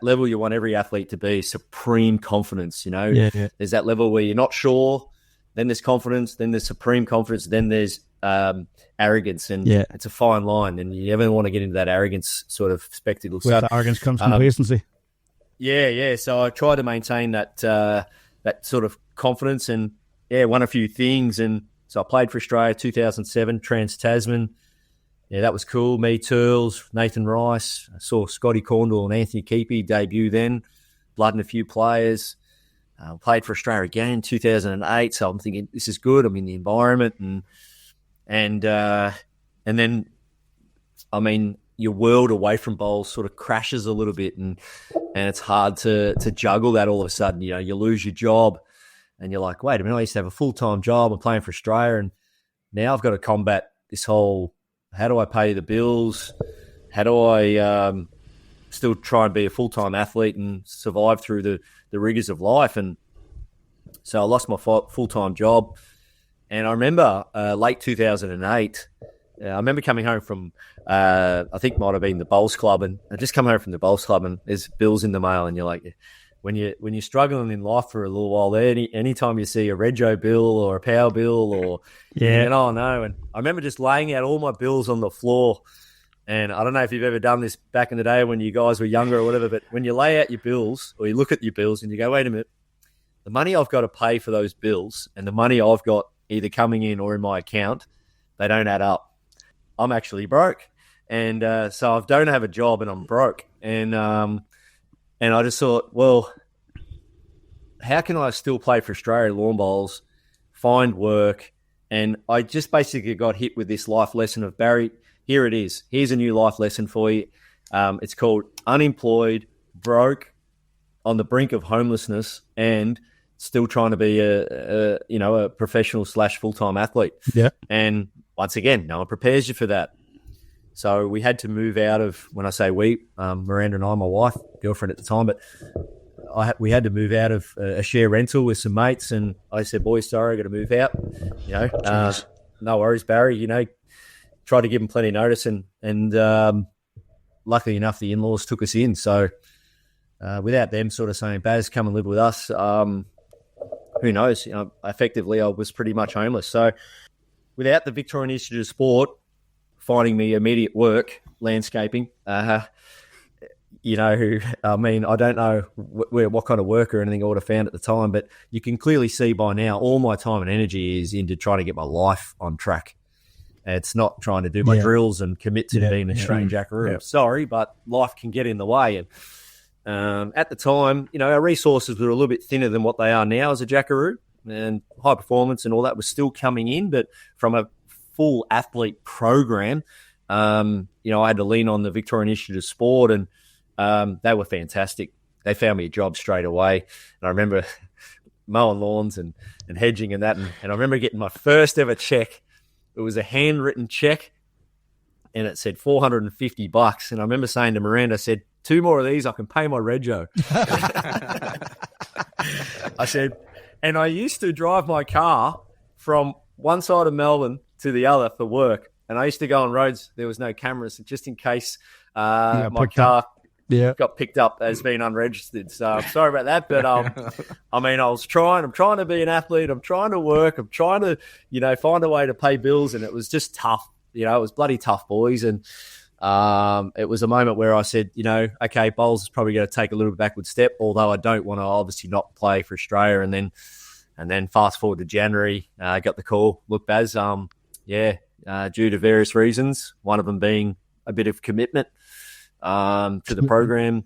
level you want every athlete to be, supreme confidence. There's that level where you're not sure. Then there's confidence, then there's supreme confidence, then there's arrogance, and it's a fine line, and you never want to get into that arrogance sort of spectacle. With that arrogance comes complacency. So I try to maintain that sort of confidence, and won a few things, and so I played for Australia 2007 Trans-Tasman. Yeah, that was cool. Me, Turles, Nathan Rice. I saw Scotty Corndall and Anthony Keepy debut then, blood and a few players. Played for Australia again in 2008, so I'm thinking this is good. I'm in the environment, and then, I mean, your world away from bowls sort of crashes a little bit, and it's hard to juggle that all of a sudden. You lose your job, and you're like, wait a minute, I used to have a full-time job. I'm playing for Australia, and now I've got to combat this whole, how do I pay the bills? How do I still try and be a full-time athlete and survive through the rigors of life? And so I lost my full-time job. And I remember late 2008, I remember coming home from, I think might have been the Bowls Club, and I just come home from the Bowls Club and there's bills in the mail, and you're like, when you're struggling in life for a little while there, anytime you see a Rego bill or a Power bill or, oh no. And I remember just laying out all my bills on the floor. And I don't know if you've ever done this back in the day when you guys were younger or whatever, but when you lay out your bills, or you look at your bills and you go, wait a minute, the money I've got to pay for those bills and the money I've got either coming in or in my account, they don't add up. I'm actually broke. And so I don't have a job and I'm broke. And I just thought, well, how can I still play for Australia lawn bowls, find work? And I just basically got hit with this life lesson of, Barry, here it is. Here's a new life lesson for you. It's called unemployed, broke, on the brink of homelessness, and still trying to be a professional / full-time athlete. Yeah. And once again, no one prepares you for that. So we had to move out of, when I say we, Miranda and I, my wife, girlfriend at the time, but we had to move out of a share rental with some mates, and I said, boys, sorry, I got to move out. No worries, Barry. Tried to give them plenty of notice, and luckily enough, the in-laws took us in. So without them sort of saying, Baz, come and live with us, who knows? Effectively, I was pretty much homeless. So without the Victorian Institute of Sport finding me immediate work, landscaping, I don't know what kind of work or anything I would have found at the time, but you can clearly see by now all my time and energy is into trying to get my life on track. It's not trying to do my drills and commit to being an Australian Jackaroo. Yeah. Sorry, but life can get in the way. And at the time, our resources were a little bit thinner than what they are now as a Jackaroo, and high performance and all that was still coming in, but from a full athlete program, I had to lean on the Victorian Institute of Sport, and they were fantastic. They found me a job straight away. And I remember mowing lawns and hedging and that. And I remember getting my first ever check. It was a handwritten check, and it said $450. And I remember saying to Miranda, I said, 2 more of these, I can pay my rego. I said, and I used to drive my car from one side of Melbourne to the other for work. And I used to go on roads, there was no cameras, just in case my car got picked up as being unregistered. So I'm sorry about that. But, I was I'm trying to be an athlete. I'm trying to work. I'm trying to, find a way to pay bills. And it was just tough. It was bloody tough, boys. And it was a moment where I said, okay, bowls is probably going to take a little backward step, although I don't want to obviously not play for Australia. And then fast forward to January, I got the call. Look, Baz, due to various reasons, one of them being a bit of commitment to the program.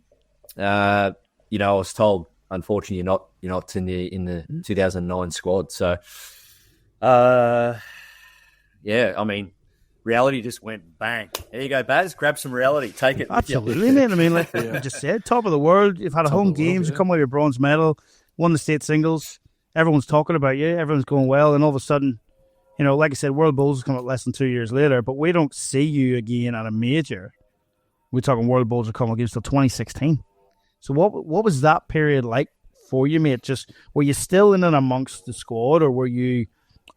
I was told, unfortunately, you're not in the 2009 squad. So, reality just went bang. There you go, Baz. Grab some reality. Take it. Absolutely, mate. I mean, like I just said, top of the world. You've had a home games. You come with your bronze medal. Won the state singles. Everyone's talking about you. Everyone's going well. And all of a sudden, like I said, World Bowls has come up less than 2 years later. But we don't see you again at a major. We're talking World Bowls are coming again till 2016. So what was that period like for you, mate? Just were you still in and amongst the squad, or were you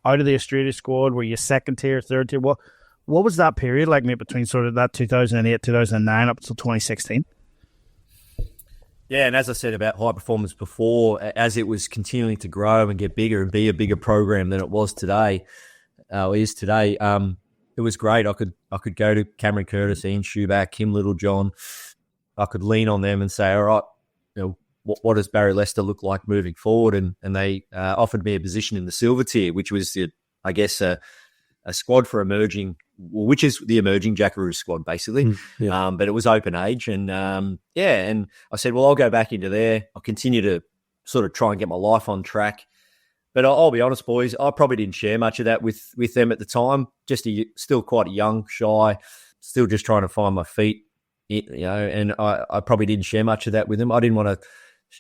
out of the Australia squad? Were you second tier, third tier? What was that period like, mate, between sort of that 2008, 2009 up until 2016? Yeah, and as I said about high performance before, as it was continuing to grow and get bigger and be a bigger program than it was today, it was great. I could go to Cameron Curtis, Ian Schuback, Kim Littlejohn. I could lean on them and say, all right, what does Barrie Lester look like moving forward? And they offered me a position in the silver tier, which was, I guess, a squad for emerging, which is the emerging Jackaroos squad, basically. But it was open age. And, and I said, well, I'll go back into there. I'll continue to sort of try and get my life on track. But I'll be honest, boys, I probably didn't share much of that with them at the time. Still quite young, shy, still just trying to find my feet, and I probably didn't share much of that with them. I didn't want to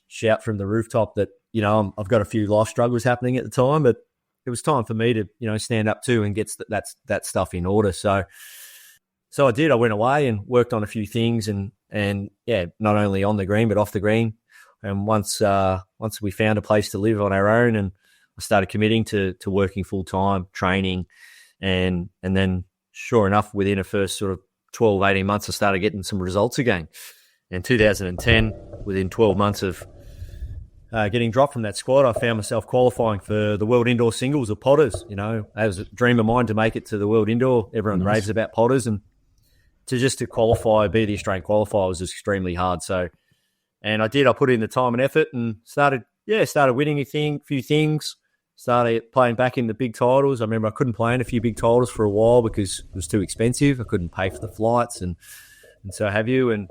shout from the rooftop that, I've got a few life struggles happening at the time, but it was time for me to, stand up too and get that stuff in order. So I did. I went away and worked on a few things and not only on the green, but off the green. And once we found a place to live on our own, and I started committing to working full time, training, and then sure enough, within a first sort of 12, 18 months, I started getting some results again. In 2010, within 12 months of getting dropped from that squad, I found myself qualifying for the World Indoor Singles of Potters. It was a dream of mine to make it to the World Indoor. Everyone raves about Potters, and to qualify, be the Australian qualifier was extremely hard. So, and I did. I put in the time and effort and started winning a few things. Started playing back in the big titles. I remember I couldn't play in a few big titles for a while because it was too expensive. I couldn't pay for the flights and so have you. And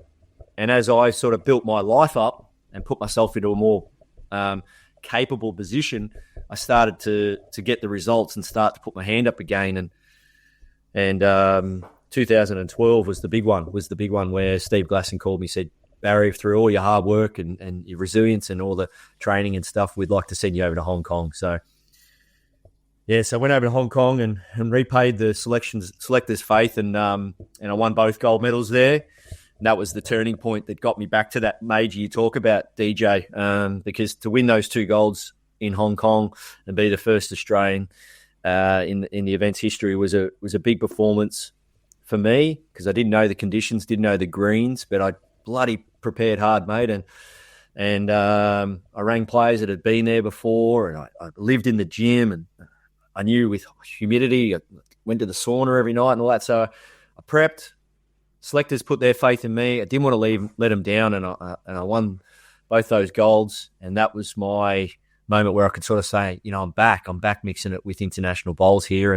as I sort of built my life up and put myself into a more capable position, I started to get the results and start to put my hand up again. And 2012 was the big one where Steve Glasson called me, said, Barrie, through all your hard work and your resilience and all the training and stuff, we'd like to send you over to Hong Kong. So I went over to Hong Kong and repaid the selectors' faith, and I won both gold medals there. And that was the turning point that got me back to that major you talk about, DJ, because to win those 2 golds in Hong Kong and be the first Australian in the event's history was a big performance for me, because I didn't know the conditions, didn't know the greens, but I bloody prepared hard, mate, and I rang players that had been there before, and I lived in the gym, and I knew with humidity, I went to the sauna every night and all that. So I prepped. Selectors put their faith in me. I didn't want to let them down, and I won both those golds. And that was my moment where I could sort of say, I'm back mixing it with international bowls here.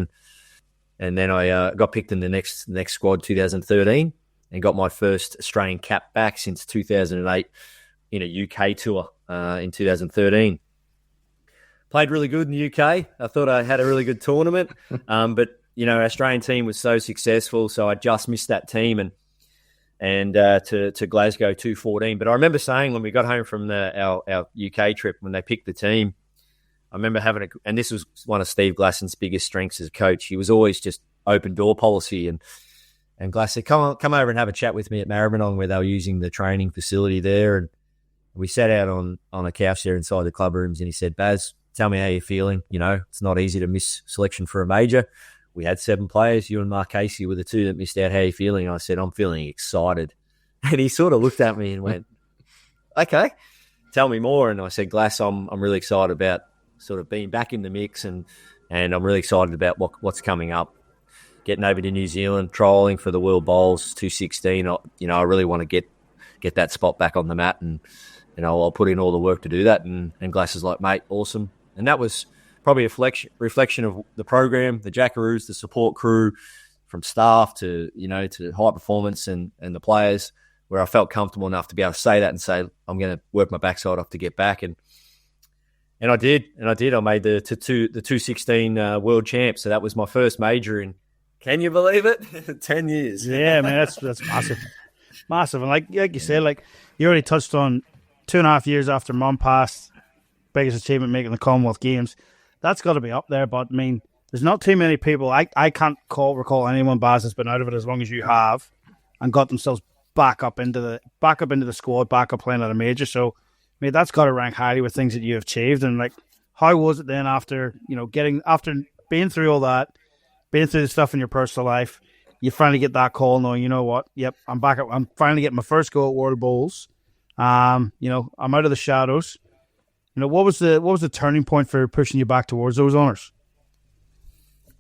And then I got picked in the next squad, 2013, and got my first Australian cap back since 2008 in a UK tour in 2013. Played really good in the UK. I thought I had a really good tournament, but our Australian team was so successful, so I just missed that team and to Glasgow 214. But I remember saying when we got home from our UK trip, when they picked the team, I remember and this was one of Steve Glasson's biggest strengths as a coach. He was always just open door policy, and Glass said, come over and have a chat with me at Maribyrnong, where they were using the training facility there. And we sat out on a couch there inside the club rooms, and he said, Baz, tell me how you're feeling. It's not easy to miss selection for a major. We had 7 players. You and Mark Casey were the 2 that missed out. How are you feeling? I said, I'm feeling excited. And he sort of looked at me and went, okay, tell me more. And I said, Glass, I'm really excited about sort of being back in the mix, and I'm really excited about what's coming up. Getting over to New Zealand, trialling for the World Bowls 216. I really want to get that spot back on the mat, and I'll put in all the work to do that. And Glass is like, mate, awesome. And that was probably a reflection of the program, the Jackaroos, the support crew, from staff to high performance and the players, where I felt comfortable enough to be able to say that and say, I'm going to work my backside off to get back. And I did. I made the 216 world champ. So that was my first major in, can you believe it? 10 years. Yeah, man, that's massive. Massive. And like you said, like you already touched on, 2.5 years after Mum passed, biggest achievement making the Commonwealth Games. That's got to be up there. But I mean, there's not too many people. I can't recall anyone, Baz, that's been out of it as long as you have, and got themselves back up into the squad, back up playing at a major. So, I mean, that's got to rank highly with things that you have achieved. And like, how was it then after being through all that, being through the stuff in your personal life, you finally get that call, knowing, you know what? Yep, I'm back. I'm finally getting my first go at World Bowls. I'm out of the shadows. What was the turning point for pushing you back towards those honours?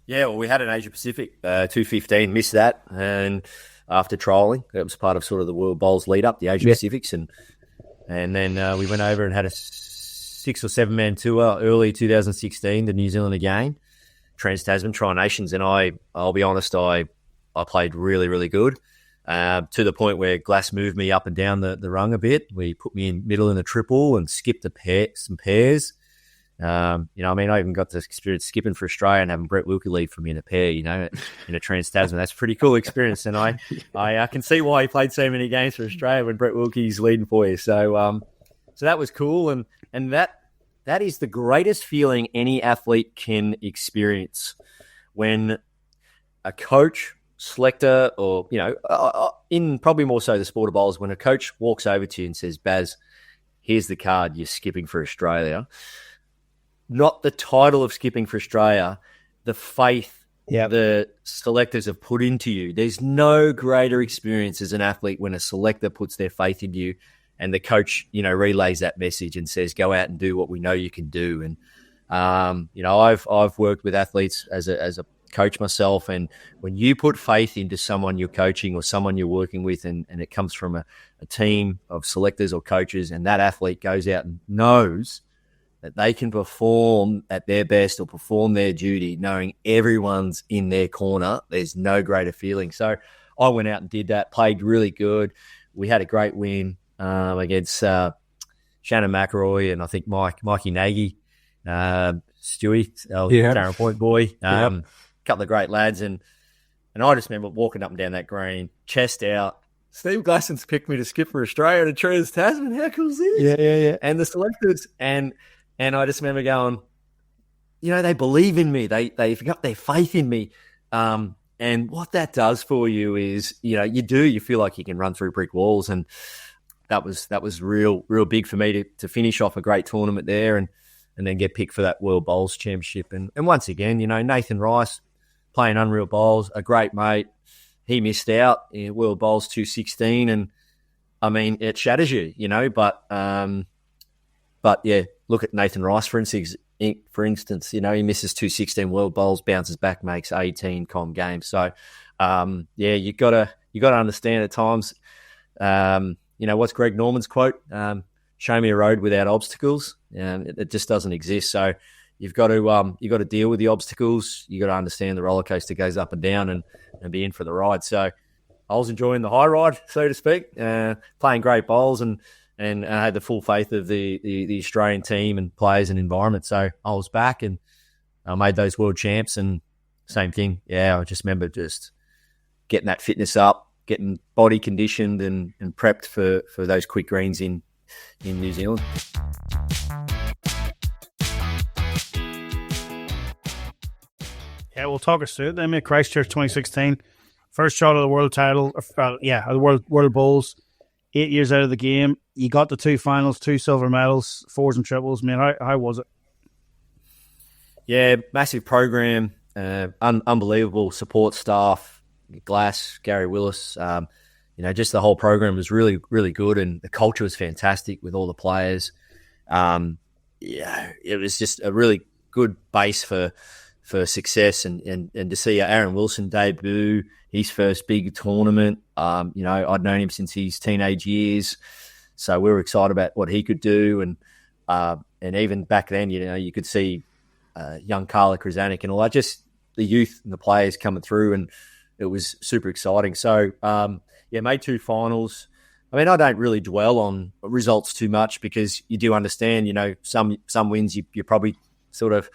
Yeah, well, we had an Asia Pacific 215, missed that, and after trialling, it was part of sort of the World Bowls lead up, the Asia Pacifics, and then we went over and had a 6 or 7 man tour early 2016 to New Zealand again, Trans-Tasman, Tri-Nations, and I'll be honest, I played really, really good. To the point where Glass moved me up and down the rung a bit. We put me in middle in a triple and skipped some pairs. I even got to experience skipping for Australia and having Brett Wilkie lead for me in a pair, in a Trans-Tasman. That's a pretty cool experience. And I can see why he played so many games for Australia when Brett Wilkie's leading for you. So that was cool. And that is the greatest feeling any athlete can experience, when a coach, selector, or in probably more so the sport of bowls, when a coach walks over to you and says, Baz, here's the card, you're skipping for Australia. Not the title of skipping for Australia, the faith the selectors have put into you. There's no greater experience as an athlete when a selector puts their faith in you, and the coach relays that message and says, go out and do what we know you can do. And I've worked with athletes as a coach myself, and when you put faith into someone you're coaching or someone you're working with, and it comes from a team of selectors or coaches, and that athlete goes out and knows that they can perform at their best or perform their duty, knowing everyone's in their corner, there's no greater feeling. So I went out and did that, played really good. We had a great win against Shannon McElroy and I think Mikey Nagy, Stewie, Darren Point boy. Couple of great lads, and I just remember walking up and down that green, chest out. Steve Glasson's picked me to skip for Australia to Trans-Tasman. How cool is this? Yeah. And the selectors, and I just remember going, they believe in me. They've got their faith in me. And what that does for you is, you feel like you can run through brick walls, and that was real big for me to finish off a great tournament there, and then get picked for that World Bowls Championship. And once again, Nathan Rice, playing unreal bowls, a great mate. He missed out in World Bowls 216, and I mean, it shatters you, But yeah, look at Nathan Rice for instance. He misses 216 World Bowls, bounces back, makes 18 com games. So, you gotta understand at times. What's Greg Norman's quote? Show me a road without obstacles. It just doesn't exist. So you've got to deal with the obstacles. You got to understand the roller coaster goes up and down, and be in for the ride. So I was enjoying the high ride, so to speak, playing great bowls, and I had the full faith of the Australian team and players and environment. So I was back, and I made those world champs, and same thing. Yeah, I just remember just getting that fitness up, getting body conditioned and prepped for those quick greens in New Zealand. Yeah, we'll talk us through it. They made Christchurch 2016, first shot of the world title, the world bowls. 8 years out of the game, you got the 2 finals, 2 silver medals, 4s and triples. Man, how was it? Yeah, massive program, unbelievable support staff, Glass, Gary Willis. Just the whole program was really, really good, and the culture was fantastic with all the players. It was just a really good base for success, and to see Aaron Wilson debut, his first big tournament. I'd known him since his teenage years, so we were excited about what he could do, and even back then, you could see young Carla Krasanik and all that, just the youth and the players coming through, and it was super exciting. So, made 2 finals. I mean, I don't really dwell on results too much because you do understand, some wins you probably sort of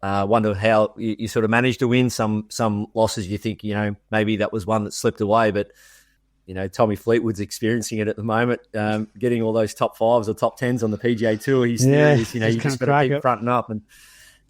wonder how you sort of managed to win. Some losses you think, maybe that was one that slipped away, but Tommy Fleetwood's experiencing it at the moment, getting all those top 5s or top 10s on the PGA Tour. He's serious, you just got to keep fronting up.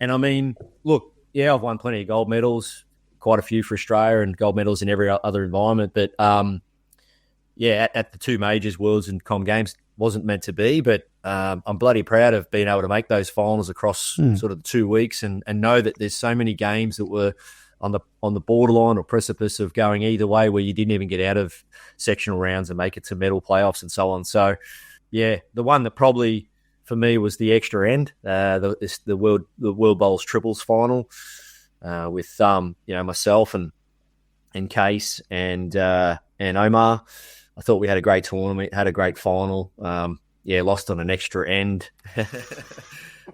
And I mean, look, I've won plenty of gold medals, quite a few for Australia, and gold medals in every other environment. But at the 2 majors, Worlds and Com Games, wasn't meant to be. But I'm bloody proud of being able to make those finals across sort of the 2 weeks, and know that there's so many games that were on the borderline or precipice of going either way, where you didn't even get out of sectional rounds and make it to medal playoffs and so on. So, the one that probably for me was the extra end, the World Bowls triples final with myself and Case and Omar. I thought we had a great tournament, had a great final. Lost on an extra end.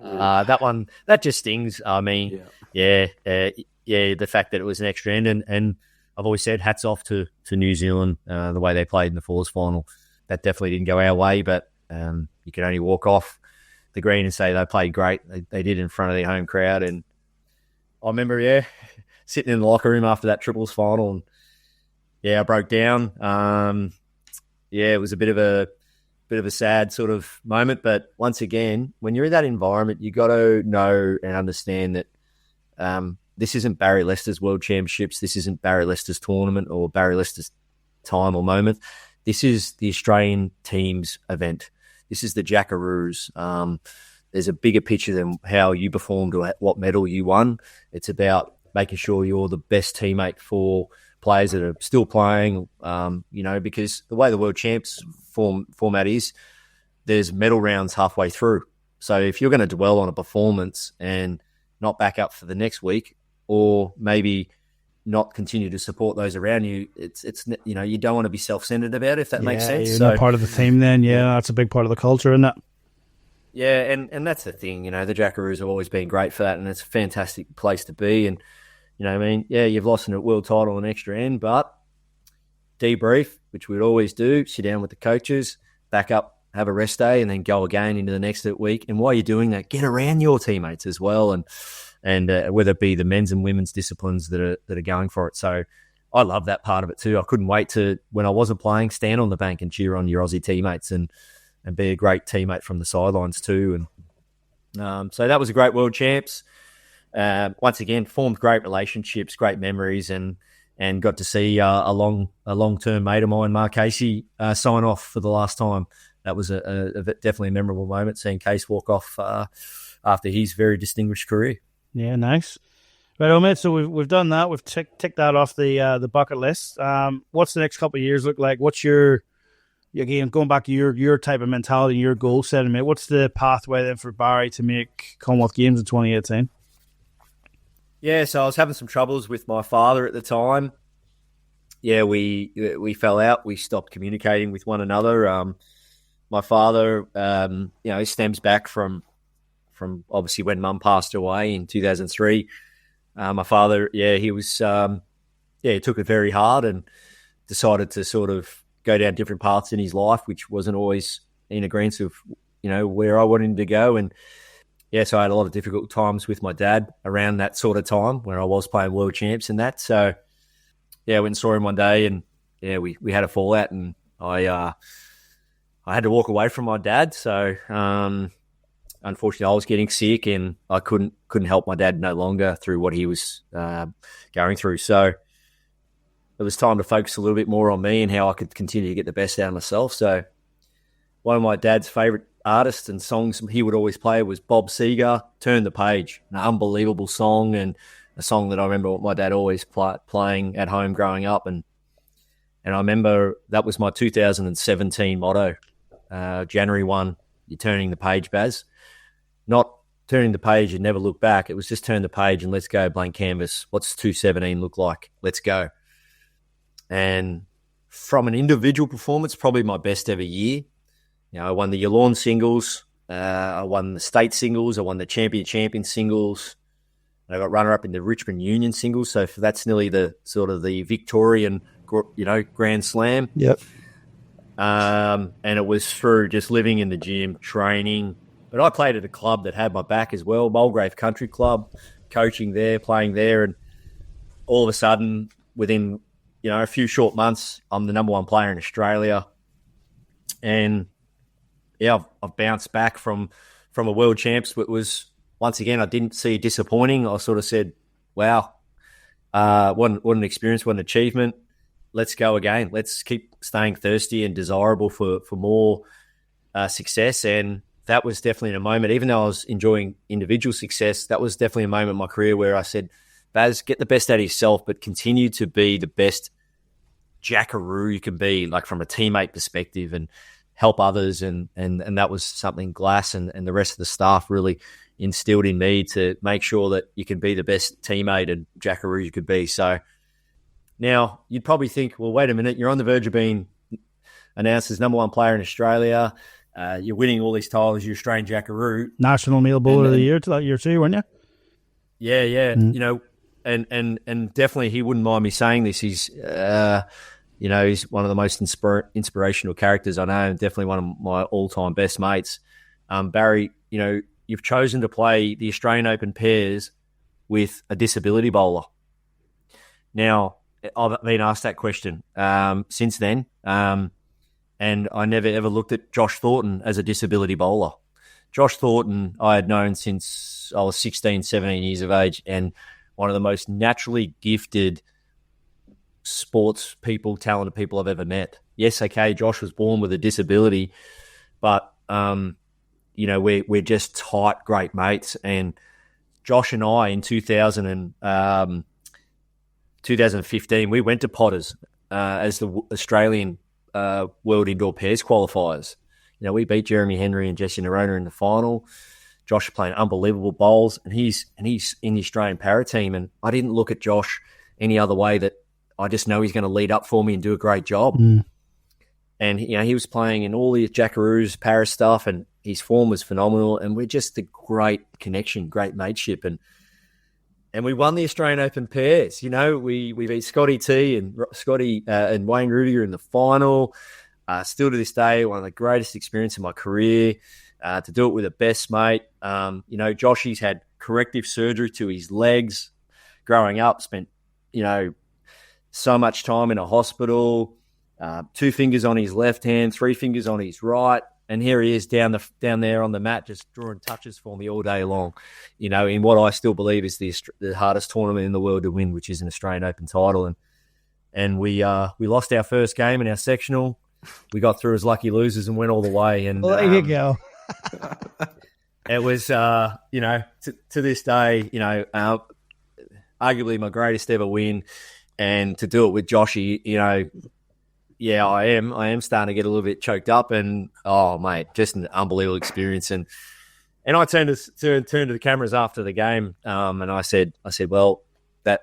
That just stings. I mean, the fact that it was an extra end, and I've always said hats off to New Zealand, the way they played in the fours final. That definitely didn't go our way, but you can only walk off the green and say they played great. They did in front of their home crowd, and I remember, sitting in the locker room after that triples final, and I broke down. It was a bit of a sad sort of moment, but once again, when you're in that environment, you got to know and understand that this isn't Barrie Lester's World Championships. This isn't Barrie Lester's tournament or Barrie Lester's time or moment. This is the Australian team's event. This is the Jackaroos. There's a bigger picture than how you performed or what medal you won. It's about making sure you're the best teammate for players that are still playing, because the way the World Champs format is, there's medal rounds halfway through. So if you're going to dwell on a performance and not back up for the next week, or maybe not continue to support those around you, it's you don't want to be self-centered about it, if that makes sense. You're not part of the team then. That's a big part of the culture, isn't it? Yeah, and that's the thing. The Jackaroos have always been great for that, and it's a fantastic place to be. And you've lost a world title on extra end, but debrief, which we'd always do, sit down with the coaches, back up, have a rest day, and then go again into the next week. And while you're doing that, get around your teammates as well, and whether it be the men's and women's disciplines that are going for it. So I love that part of it too. I couldn't wait to, when I wasn't playing, stand on the bank and cheer on your Aussie teammates and be a great teammate from the sidelines too. And so that was a great World Champs. Once again, formed great relationships, great memories, and got to see a long-term mate of mine, Mark Casey, sign off for the last time. That was definitely a memorable moment, seeing Case walk off after his very distinguished career. Yeah, nice. Right, mate. So we've done that. We've ticked that off the bucket list. What's the next couple of years look like? What's your, again, going back to your type of mentality, your goal setting, mate? What's the pathway then for Barrie to make Commonwealth Games in 2018? Yeah, so I was having some troubles with my father at the time. Yeah, we fell out. We stopped communicating with one another. My father, he stems back from obviously when Mum passed away in 2003. My father, he was, he took it very hard and decided to sort of go down different paths in his life, which wasn't always in agreement of, where I wanted him to go. And yeah, so I had a lot of difficult times with my dad around that sort of time where I was playing world champs and that. So, yeah, I went and saw him one day, and yeah, we had a fallout, and I had to walk away from my dad. So, unfortunately, I was getting sick, and I couldn't help my dad no longer through what he was going through. So, it was time to focus a little bit more on me and how I could continue to get the best out of myself. So, one of my dad's favourite artists and songs he would always play was Bob Seger, Turn the Page, an unbelievable song, and a song that I remember my dad always playing at home growing up. And I remember that was my 2017 motto, January 1, you're turning the page, Baz. Not turning the page and never look back. It was just turn the page and let's go, blank canvas. What's 217 look like? Let's go. And from an individual performance, probably my best ever year. You know, I won the Yallourn singles, I won the state singles, I won the champion singles, and I got runner-up in the Richmond Union singles. So that's nearly the sort of the Victorian, Grand Slam. Yep. And it was through just living in the gym, training. But I played at a club that had my back as well, Mulgrave Country Club, coaching there, playing there, and all of a sudden, within a few short months, I'm the number one player in Australia, and yeah, I've bounced back from a world champs, but was, once again, I didn't see it disappointing. I sort of said, wow, what an experience, what an achievement. Let's go again. Let's keep staying thirsty and desirable for more success. And that was definitely a moment, even though I was enjoying individual success, that was definitely a moment in my career where I said, Baz, get the best out of yourself, but continue to be the best Jackaroo you can be, like from a teammate perspective, and help others, and that was something Glass and the rest of the staff really instilled in me, to make sure that you can be the best teammate and Jackaroo you could be. So now you'd probably think, well, wait a minute, you're on the verge of being announced as number one player in Australia. You're winning all these titles. You're Australian Jackaroo, National Meal Bowler of the Year to that year too, weren't you? Yeah. And definitely he wouldn't mind me saying this. He's he's one of the most inspirational characters I know, and definitely one of my all-time best mates. Barry, you've chosen to play the Australian Open pairs with a disability bowler. Now, I've been asked that question since then, and I never ever looked at Josh Thornton as a disability bowler. Josh Thornton I had known since I was 16, 17 years of age, and one of the most naturally gifted sports people, talented people I've ever met. Yes, okay, Josh was born with a disability, but we're just tight, great mates. And Josh and I in 2015, we went to Potters as the Australian World Indoor Pairs qualifiers. We beat Jeremy Henry and Jesse Nerona in the final. Josh playing unbelievable bowls, and he's in the Australian para team. And I didn't look at Josh any other way, that I just know he's going to lead up for me and do a great job. And he was playing in all the Jackaroos, para stuff, and his form was phenomenal. And we're just a great connection, great mateship, and we won the Australian Open pairs. We beat Scotty T and Wayne Rudiger in the final. Still to this day, one of the greatest experiences of my career. To do it with a best mate. Joshy's had corrective surgery to his legs growing up, spent, so much time in a hospital, 2 fingers on his left hand, 3 fingers on his right. And here he is down there on the mat, just drawing touches for me all day long, in what I still believe is the hardest tournament in the world to win, which is an Australian Open title. And we lost our first game in our sectional. We got through as lucky losers and went all the way. And well, there you go. It was, to this day, arguably my greatest ever win, and to do it with Joshy, I am starting to get a little bit choked up, and oh mate, just an unbelievable experience. And I turned to the cameras after the game, and I said, well, that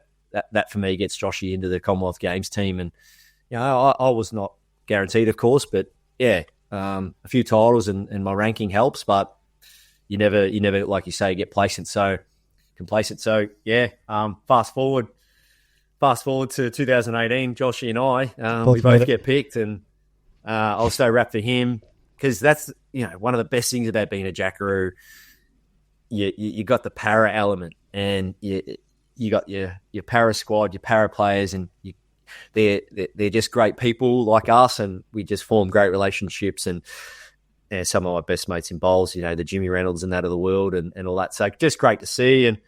for me gets Joshy into the Commonwealth Games team, and I was not guaranteed, of course, but yeah. A few titles and my ranking helps, but you never, like you say, get complacent. So yeah, fast forward to 2018, Joshy and I, we both get picked, and I was so wrapped for him, because that's, one of the best things about being a Jackaroo. you got the para element, and you got your para squad, your para players, and they're just great people like us, and we just form great relationships. And some of my best mates in bowls, the Jimmy Reynolds and that of the world, and all that. So just great to see. And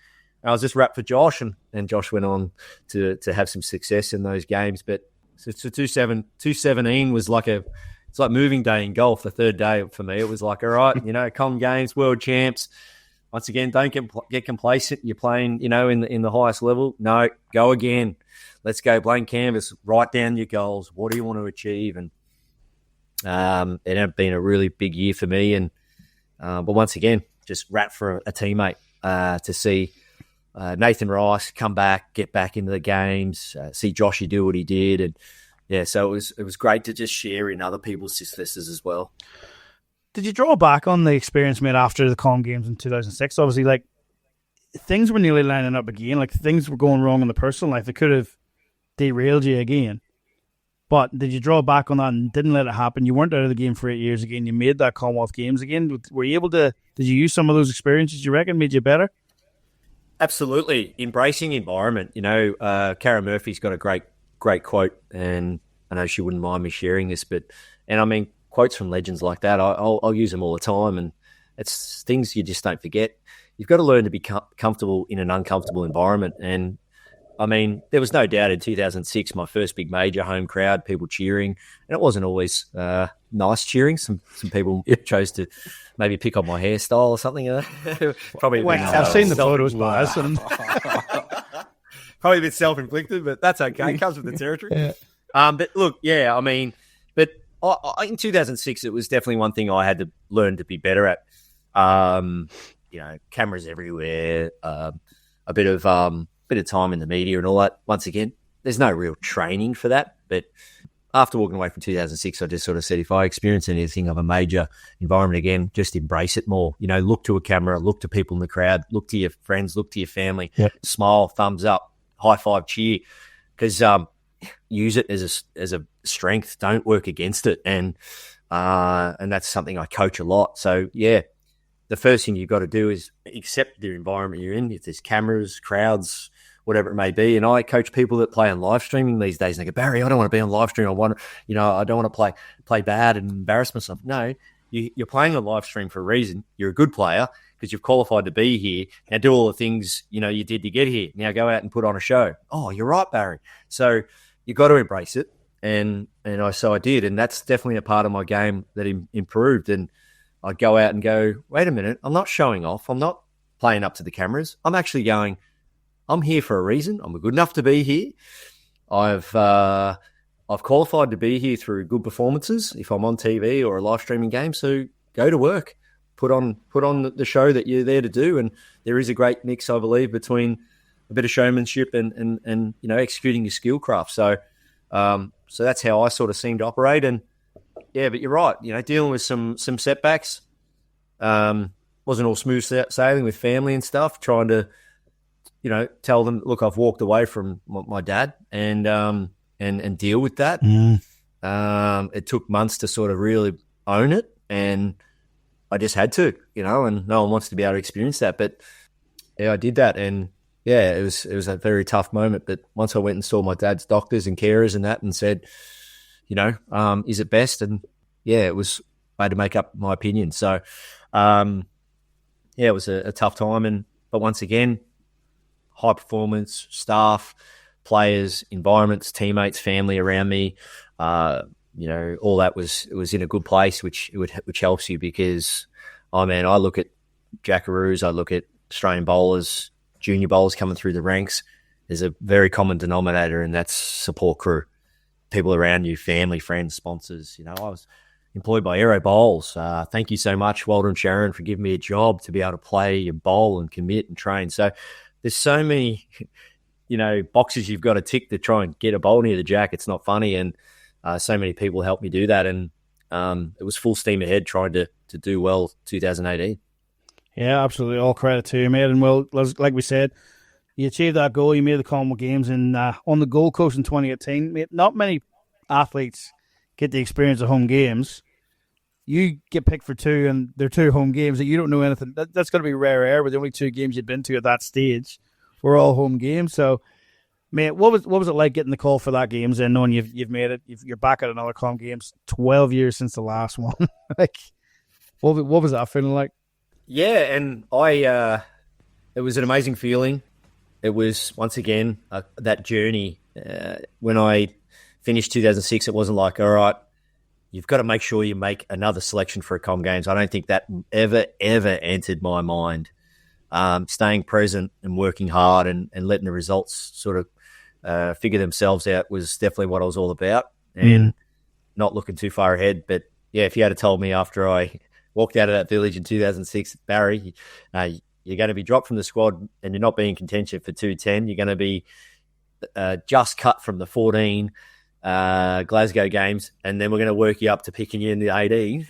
I was just wrapped for Josh, and Josh went on to have some success in those games. But so 2017 was it's like moving day in golf. The third day for me, it was like, all right, Com Games, world champs. Once again, don't get complacent. You're playing, in the highest level. No, go again. Let's go blank canvas. Write down your goals. What do you want to achieve? And it had been a really big year for me. And but once again, just wrapped for a teammate to see Nathan Rice come back, get back into the games, see Joshy do what he did, and so it was great to just share in other people's successes as well. Did you draw back on the experience made after the Com Games in 2006? Obviously, things were nearly lining up again. Things were going wrong in the personal life. They could have derailed you again. But did you draw back on that and didn't let it happen? You weren't out of the game for 8 years again. You made that Commonwealth Games again. Were you able to? Did you use some of those experiences? You reckon made you better? Absolutely, embracing environment. Kara Murphy's got a great quote, and I know she wouldn't mind me sharing this, and I mean quotes from legends like that. I'll use them all the time, and it's things you just don't forget. You've got to learn to be comfortable in an uncomfortable environment, and I mean, there was no doubt in 2006, my first big major, home crowd, people cheering, and it wasn't always nice cheering. Some people chose to maybe pick on my hairstyle or something. Probably. I've seen the photos, Baz. Probably a bit self-inflicted, but that's okay. It comes with the territory. Yeah. But look, I mean, but in 2006, it was definitely one thing I had to learn to be better at. Cameras everywhere, a bit of time in the media and all that. Once again, there's no real training for that. But after walking away from 2006, I just sort of said, if I experience anything of a major environment again, just embrace it more. Look to a camera, look to people in the crowd, look to your friends, look to your family, Smile, thumbs up, high five, cheer. Because use it as a strength. Don't work against it. And that's something I coach a lot. So, the first thing you've got to do is accept the environment you're in. If there's cameras, crowds, whatever it may be. And I coach people that play on live streaming these days. And they go, Barry, I don't want to be on live stream. I don't want to play bad and embarrass myself. No, you're playing on live stream for a reason. You're a good player because you've qualified to be here. Now do all the things, you did to get here. Now go out and put on a show. Oh, you're right, Barry. So you've got to embrace it. And I did. And that's definitely a part of my game that improved. And I'd go out and go, wait a minute, I'm not showing off. I'm not playing up to the cameras. I'm actually going, I'm here for a reason. I'm good enough to be here. I've qualified to be here through good performances if I'm on TV or a live streaming game. So go to work, put on the show that you're there to do. And there is a great mix, I believe, between a bit of showmanship and executing your skill craft. So that's how I sort of seem to operate. And but you're right. Dealing with some setbacks. Wasn't all smooth sailing with family and stuff. Trying to, tell them, look, I've walked away from my dad and deal with that. It took months to sort of really own it, and I just had to, And no one wants to be able to experience that, but I did that, and it was a very tough moment. But once I went and saw my dad's doctors and carers and that, and said, is it best? And it was, I had to make up my opinion. So, it was a tough time. But once again, high performance, staff, players, environments, teammates, family around me, all that was in a good place, which helps you because, I look at Jackaroos, I look at Australian bowlers, junior bowlers coming through the ranks. There's a very common denominator, and that's support crew. People around you, family, friends, sponsors. I was employed by Aero Bowls. Thank you so much, Walter and Sharon, for giving me a job to be able to play and bowl and commit and train. So there's so many, boxes you've got to tick to try and get a bowl near the jack. It's not funny. And so many people helped me do that. And it was full steam ahead trying to do well 2018. Yeah, absolutely. All credit to you, mate. And well, like we said, you achieved that goal. You made the Commonwealth Games on the Gold Coast in 2018. Mate, not many athletes get the experience of home games. you get picked for 2 and they're 2 home games that you don't know anything. That's going to be rare air, but the only 2 games you'd been to at that stage were all home games. So, mate, what was it like getting the call for that games and knowing you've made it? You're back at another Com Games 12 years since the last one. Like, what was that feeling like? Yeah, and it was an amazing feeling. It was, once again, that journey. When I finished 2006, it wasn't like, all right, you've got to make sure you make another selection for a Com Games. I don't think that ever entered my mind. Staying present and working hard and letting the results sort of figure themselves out was definitely what I was all about, and not looking too far ahead. But yeah, if you had told me after I walked out of that village in 2006, Barrie, you're going to be dropped from the squad and you're not being in contention for 210. You're going to be just cut from the 14 Glasgow games, and then we're going to work you up to picking you in the 18.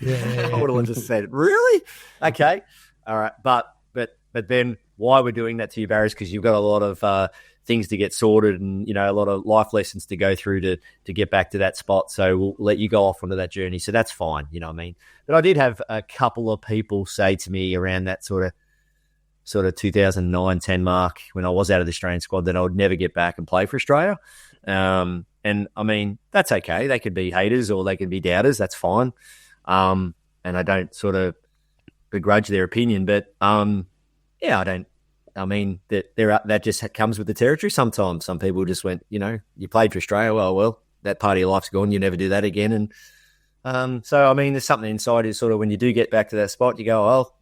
I would have just said, really? Okay. All right. But then why we're doing that to you, Barry, is because you've got a lot of things to get sorted and, you know, a lot of life lessons to go through to get back to that spot. So we'll let you go off onto that journey. So that's fine. You know what I mean? But I did have a couple of people say to me around that sort of 2009-10 mark when I was out of the Australian squad that I would never get back and play for Australia. And I mean, that's okay. They could be haters or they could be doubters. That's fine. And I don't sort of begrudge their opinion, but yeah, I don't. I mean, that just comes with the territory sometimes. Some people just went, you know, you played for Australia. Well, that part of your life's gone. You never do that again. And so, I mean, there's something inside you sort of when you do get back to that spot, you go,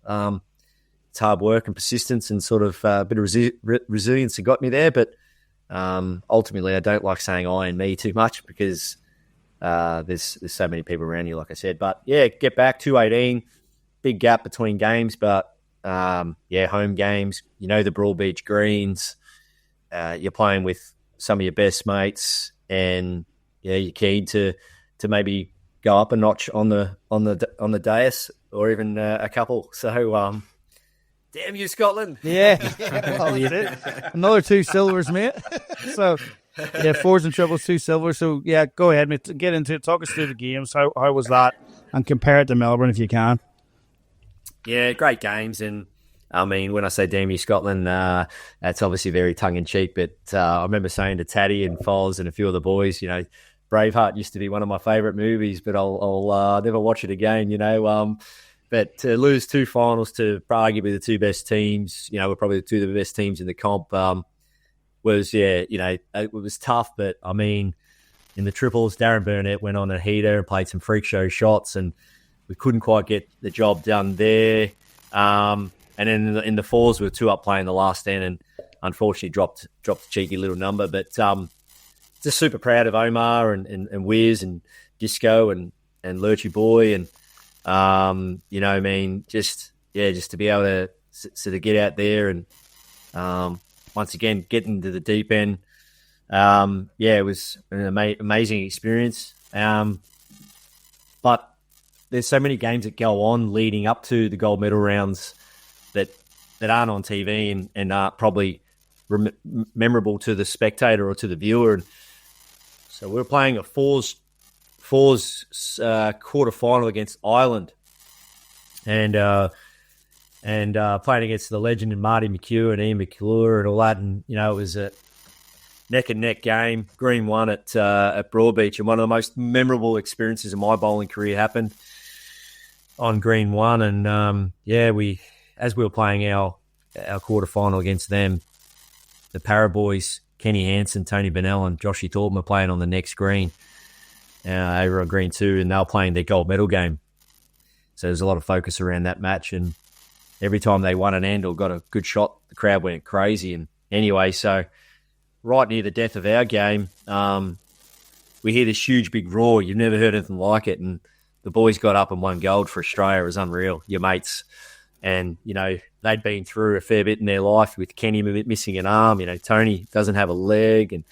it's hard work and persistence and sort of a bit of resilience that got me there. But ultimately, I don't like saying I and me too much because there's so many people around you, like I said. But yeah, get back 218, big gap between games, but home games. You know the Broadbeach Greens. You're playing with some of your best mates, and yeah, you're keen to maybe go up a notch on the dais or even a couple. So. Damn you, Scotland. Yeah. Well, another 2 silvers, mate. So, yeah, 4s and triples, 2 silvers. So, yeah, go ahead, mate. Get into it. Talk us through the games. How was that? And compare it to Melbourne if you can. Yeah, great games. And, I mean, when I say damn you, Scotland, that's obviously very tongue-in-cheek. But I remember saying to Taddy and Foz and a few of the boys, you know, Braveheart used to be one of my favourite movies, but I'll never watch it again, you know. But to lose 2 finals to arguably the 2 best teams, you know, we're probably the 2 of the best teams in the comp, was, yeah, you know, it was tough. But, I mean, in the triples, Darren Burnett went on a heater and played some freak show shots, and we couldn't quite get the job done there. And then in the 4s, we were 2 up playing the last 10 and unfortunately dropped a cheeky little number. But just super proud of Omar and Wiz and Disco and Lurchy Boy and, you know, I mean, just to be able to sort of get out there and once again get into the deep end. It was an amazing experience. But there's so many games that go on leading up to the gold medal rounds that aren't on TV and aren't probably memorable to the spectator or to the viewer. And so we're playing a fours quarter final against Ireland, and playing against the legend and Marty McHugh and Ian McClure and all that. And you know, it was a neck and neck game. Green won at Broadbeach, and one of the most memorable experiences in my bowling career happened on Green 1. And as we were playing our quarter final against them, the Para boys, Kenny Hansen, Tony Bennell, and Joshy Thornton were playing on the next green. Over on Green 2, and they were playing their gold medal game. So there's a lot of focus around that match, and every time they won an end or got a good shot, the crowd went crazy. And anyway, so right near the death of our game, we hear this huge big roar. You've never heard anything like it, and the boys got up and won gold for Australia. It was unreal, your mates. And, you know, they'd been through a fair bit in their life with Kenny missing an arm. You know, Tony doesn't have a leg, and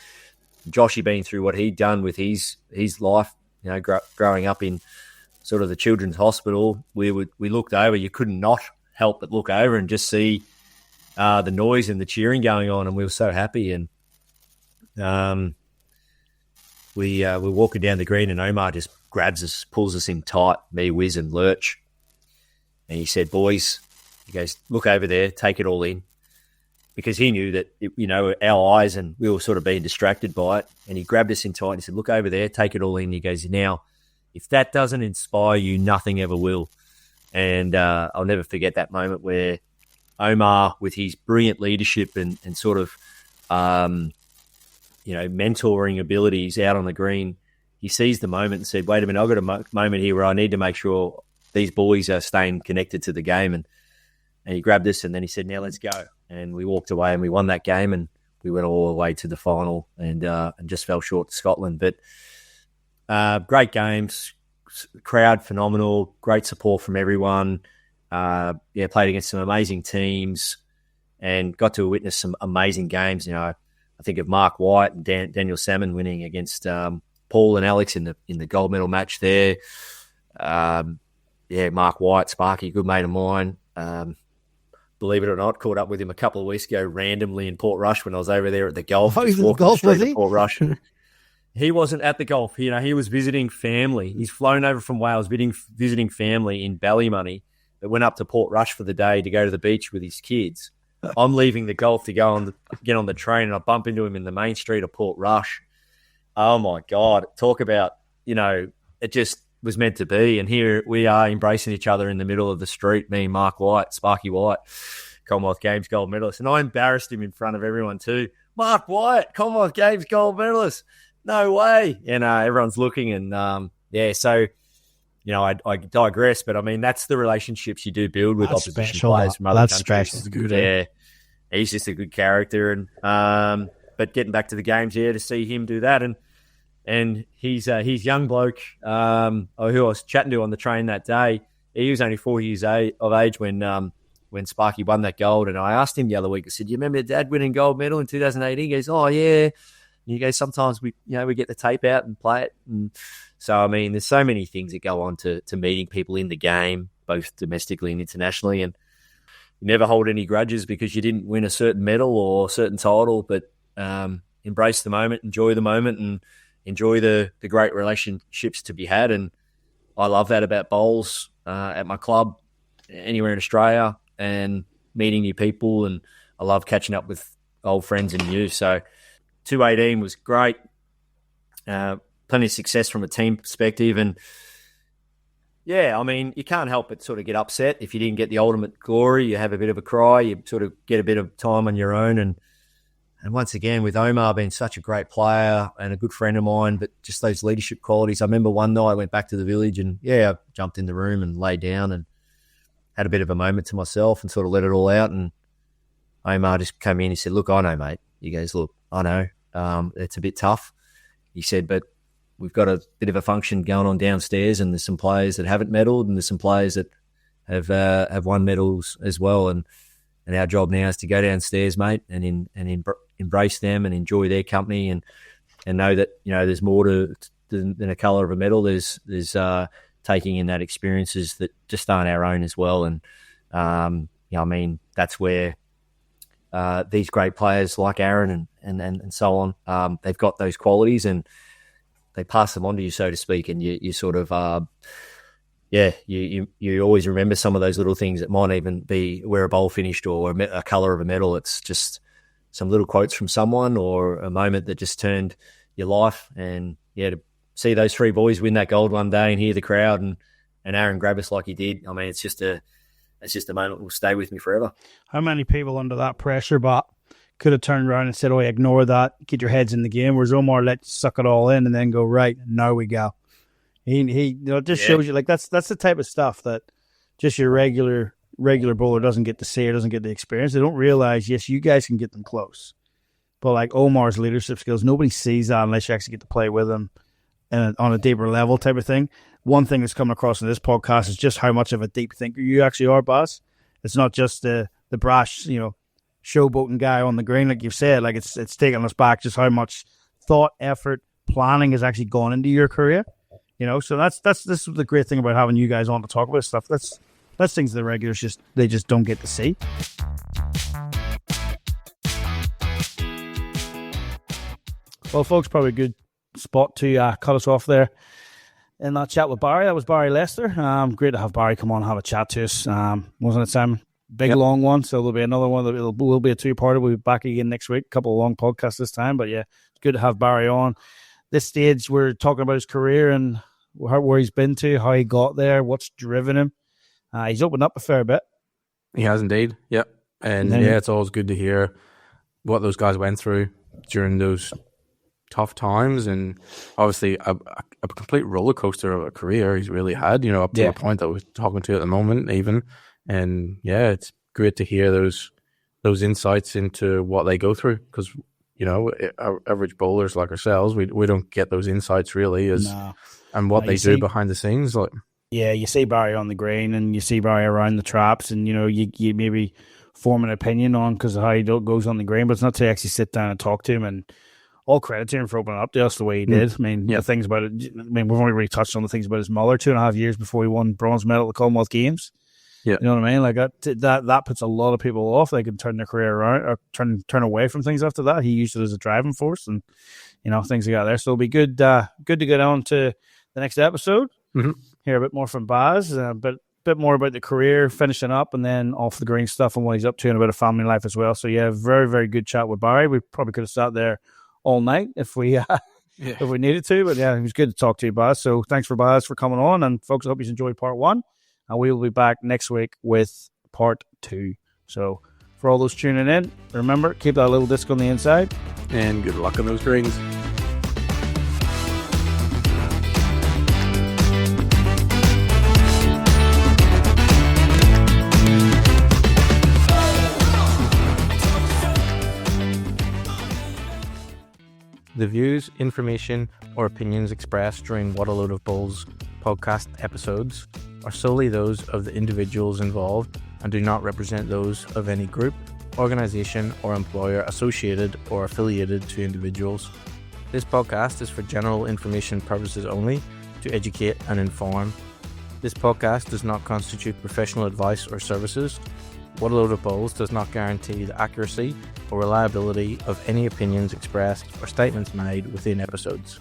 Joshy been through what he'd done with his life, you know, growing up in sort of the children's hospital. We looked over. You could not help but look over and just see the noise and the cheering going on, and we were so happy. And we were walking down the green, and Omar just grabs us, pulls us in tight, me, Wiz and Lurch. And he said, boys, he goes, look over there, take it all in. Because he knew that, our eyes, and we were sort of being distracted by it. And he grabbed us in tight and he said, look over there, take it all in. He goes, now, if that doesn't inspire you, nothing ever will. And I'll never forget that moment where Omar, with his brilliant leadership and sort of, mentoring abilities out on the green, he seized the moment and said, wait a minute, I've got a moment here where I need to make sure these boys are staying connected to the game. And he grabbed us and then he said, now let's go. And we walked away and we won that game and we went all the way to the final and just fell short to Scotland. But great games, crowd phenomenal, great support from everyone. Played against some amazing teams and got to witness some amazing games. I think of Mark White and Daniel Salmon winning against Paul and Alex in the gold medal match there. Mark White, Sparky, good mate of mine. Believe it or not, caught up with him a couple of weeks ago randomly in Port Rush when I was over there at the golf. Oh, he's at the golf, was he? Port Rush. He wasn't at the golf. He was visiting family. He's flown over from Wales, visiting family in Ballymoney, but went up to Port Rush for the day to go to the beach with his kids. I'm leaving the golf to go get on the train, and I bump into him in the main street of Port Rush. Oh, my God. Talk about, it just was meant to be. And here we are embracing each other in the middle of the street, me and Mark White, Sparky White, Commonwealth Games gold medalist. And I embarrassed him in front of everyone too. Mark White, Commonwealth Games gold medalist. No way. And everyone's looking and, so, I digress, but I mean, that's the relationships you do build with opposition players from other countries. Special. Good. Yeah. He's just a good character. And, but getting back to the games here to see him do that. And he's young bloke who I was chatting to on the train that day. He was only 4 years of age when Sparky won that gold. And I asked him the other week, I said, you remember Dad winning gold medal in 2018? He goes, oh, yeah. And he goes, sometimes we get the tape out and play it. And so, I mean, there's so many things that go on to meeting people in the game, both domestically and internationally. And you never hold any grudges because you didn't win a certain medal or a certain title, but embrace the moment, enjoy the moment, and enjoy the great relationships to be had. And I love that about bowls at my club, anywhere in Australia, and meeting new people. And I love catching up with old friends and new. So 218 was great. Plenty of success from a team perspective. And yeah, I mean, you can't help but sort of get upset if you didn't get the ultimate glory. You have a bit of a cry. You sort of get a bit of time on your own. And once again, with Omar being such a great player and a good friend of mine, but just those leadership qualities. I remember one night I went back to the village and, I jumped in the room and laid down and had a bit of a moment to myself and sort of let it all out. And Omar just came in and he said, look, I know, mate. He goes, look, I know. It's a bit tough. He said, but we've got a bit of a function going on downstairs and there's some players that haven't medalled and there's some players that have won medals as well. And our job now is to go downstairs, mate, and embrace them and enjoy their company and know that, there's more than a colour of a medal. There's taking in that experiences that just aren't our own as well. And, I mean, that's where these great players like Aaron and so on, they've got those qualities and they pass them on to you, so to speak. And you sort of, you always remember some of those little things that might even be where a bowl finished or a colour of a medal. It's just some little quotes from someone or a moment that just turned your life. And to see those three boys win that gold one day and hear the crowd and Aaron grab us like he did. I mean, it's just a moment that will stay with me forever. How many people under that pressure, but could have turned around and said, oh, ignore that, get your heads in the game, whereas Omar let you suck it all in and then go, right, now we go. He it just shows you, like, that's the type of stuff that just your regular bowler doesn't get to see or doesn't get the experience. They don't realize, yes, you guys can get them close. But like Omar's leadership skills, nobody sees that unless you actually get to play with them and on a deeper level type of thing. One thing that's coming across in this podcast is just how much of a deep thinker you actually are, boss. It's not just the brash, showboating guy on the green, like you've said. Like it's taking us back just how much thought, effort, planning has actually gone into your career. So this is the great thing about having you guys on to talk about stuff. That's things the regulars just don't get to see. Well, folks, probably a good spot to cut us off there. in that chat with Barrie. That was Barrie Lester. Great to have Barrie come on and have a chat to us. Wasn't it, Simon? Big, long one. So there'll be another one that will be a two-parter. We'll be back again next week. A couple of long podcasts this time. But yeah, it's good to have Barrie on. This stage, we're talking about his career and where he's been to, how he got there, what's driven him. He's opened up a fair bit. He has indeed. Yep. And it's always good to hear what those guys went through during those tough times, and obviously a complete roller coaster of a career he's really had, up to the point that we're talking to at the moment even. And yeah, it's great to hear those insights into what they go through, because our average bowlers like ourselves, we don't get those insights really and what they do behind the scenes. Like, yeah, you see Barrie on the green and you see Barrie around the traps, and you maybe form an opinion on because of how he goes on the green, but it's not to actually sit down and talk to him. And all credit to him for opening up to us the way he did. I mean, the things about it. I mean, we've only really touched on the things about his mother 2.5 years before he won bronze medal at the Commonwealth Games. Yeah, you know what I mean? Like that puts a lot of people off. They can turn their career around or turn away from things after that. He used it as a driving force, and things like that there. So it'll be good to get on to the next episode. Mm-hmm. Hear a bit more from Baz, but bit more about the career, finishing up, and then off the green stuff and what he's up to, and about a family life as well. So yeah, very, very good chat with Barrie. We probably could have sat there all night if we needed to, but yeah, it was good to talk to you, Baz. So thanks for Baz for coming on, and folks, I hope you enjoyed part 1, and we will be back next week with part 2. So for all those tuning in, remember, keep that little disc on the inside, and good luck on those greens. The views, information, or opinions expressed during What a Load of Bulls podcast episodes are solely those of the individuals involved and do not represent those of any group, organisation, or employer associated or affiliated to individuals. This podcast is for general information purposes only, to educate and inform. This podcast does not constitute professional advice or services. What a Load of Bulls does not guarantee the accuracy or reliability of any opinions expressed or statements made within episodes.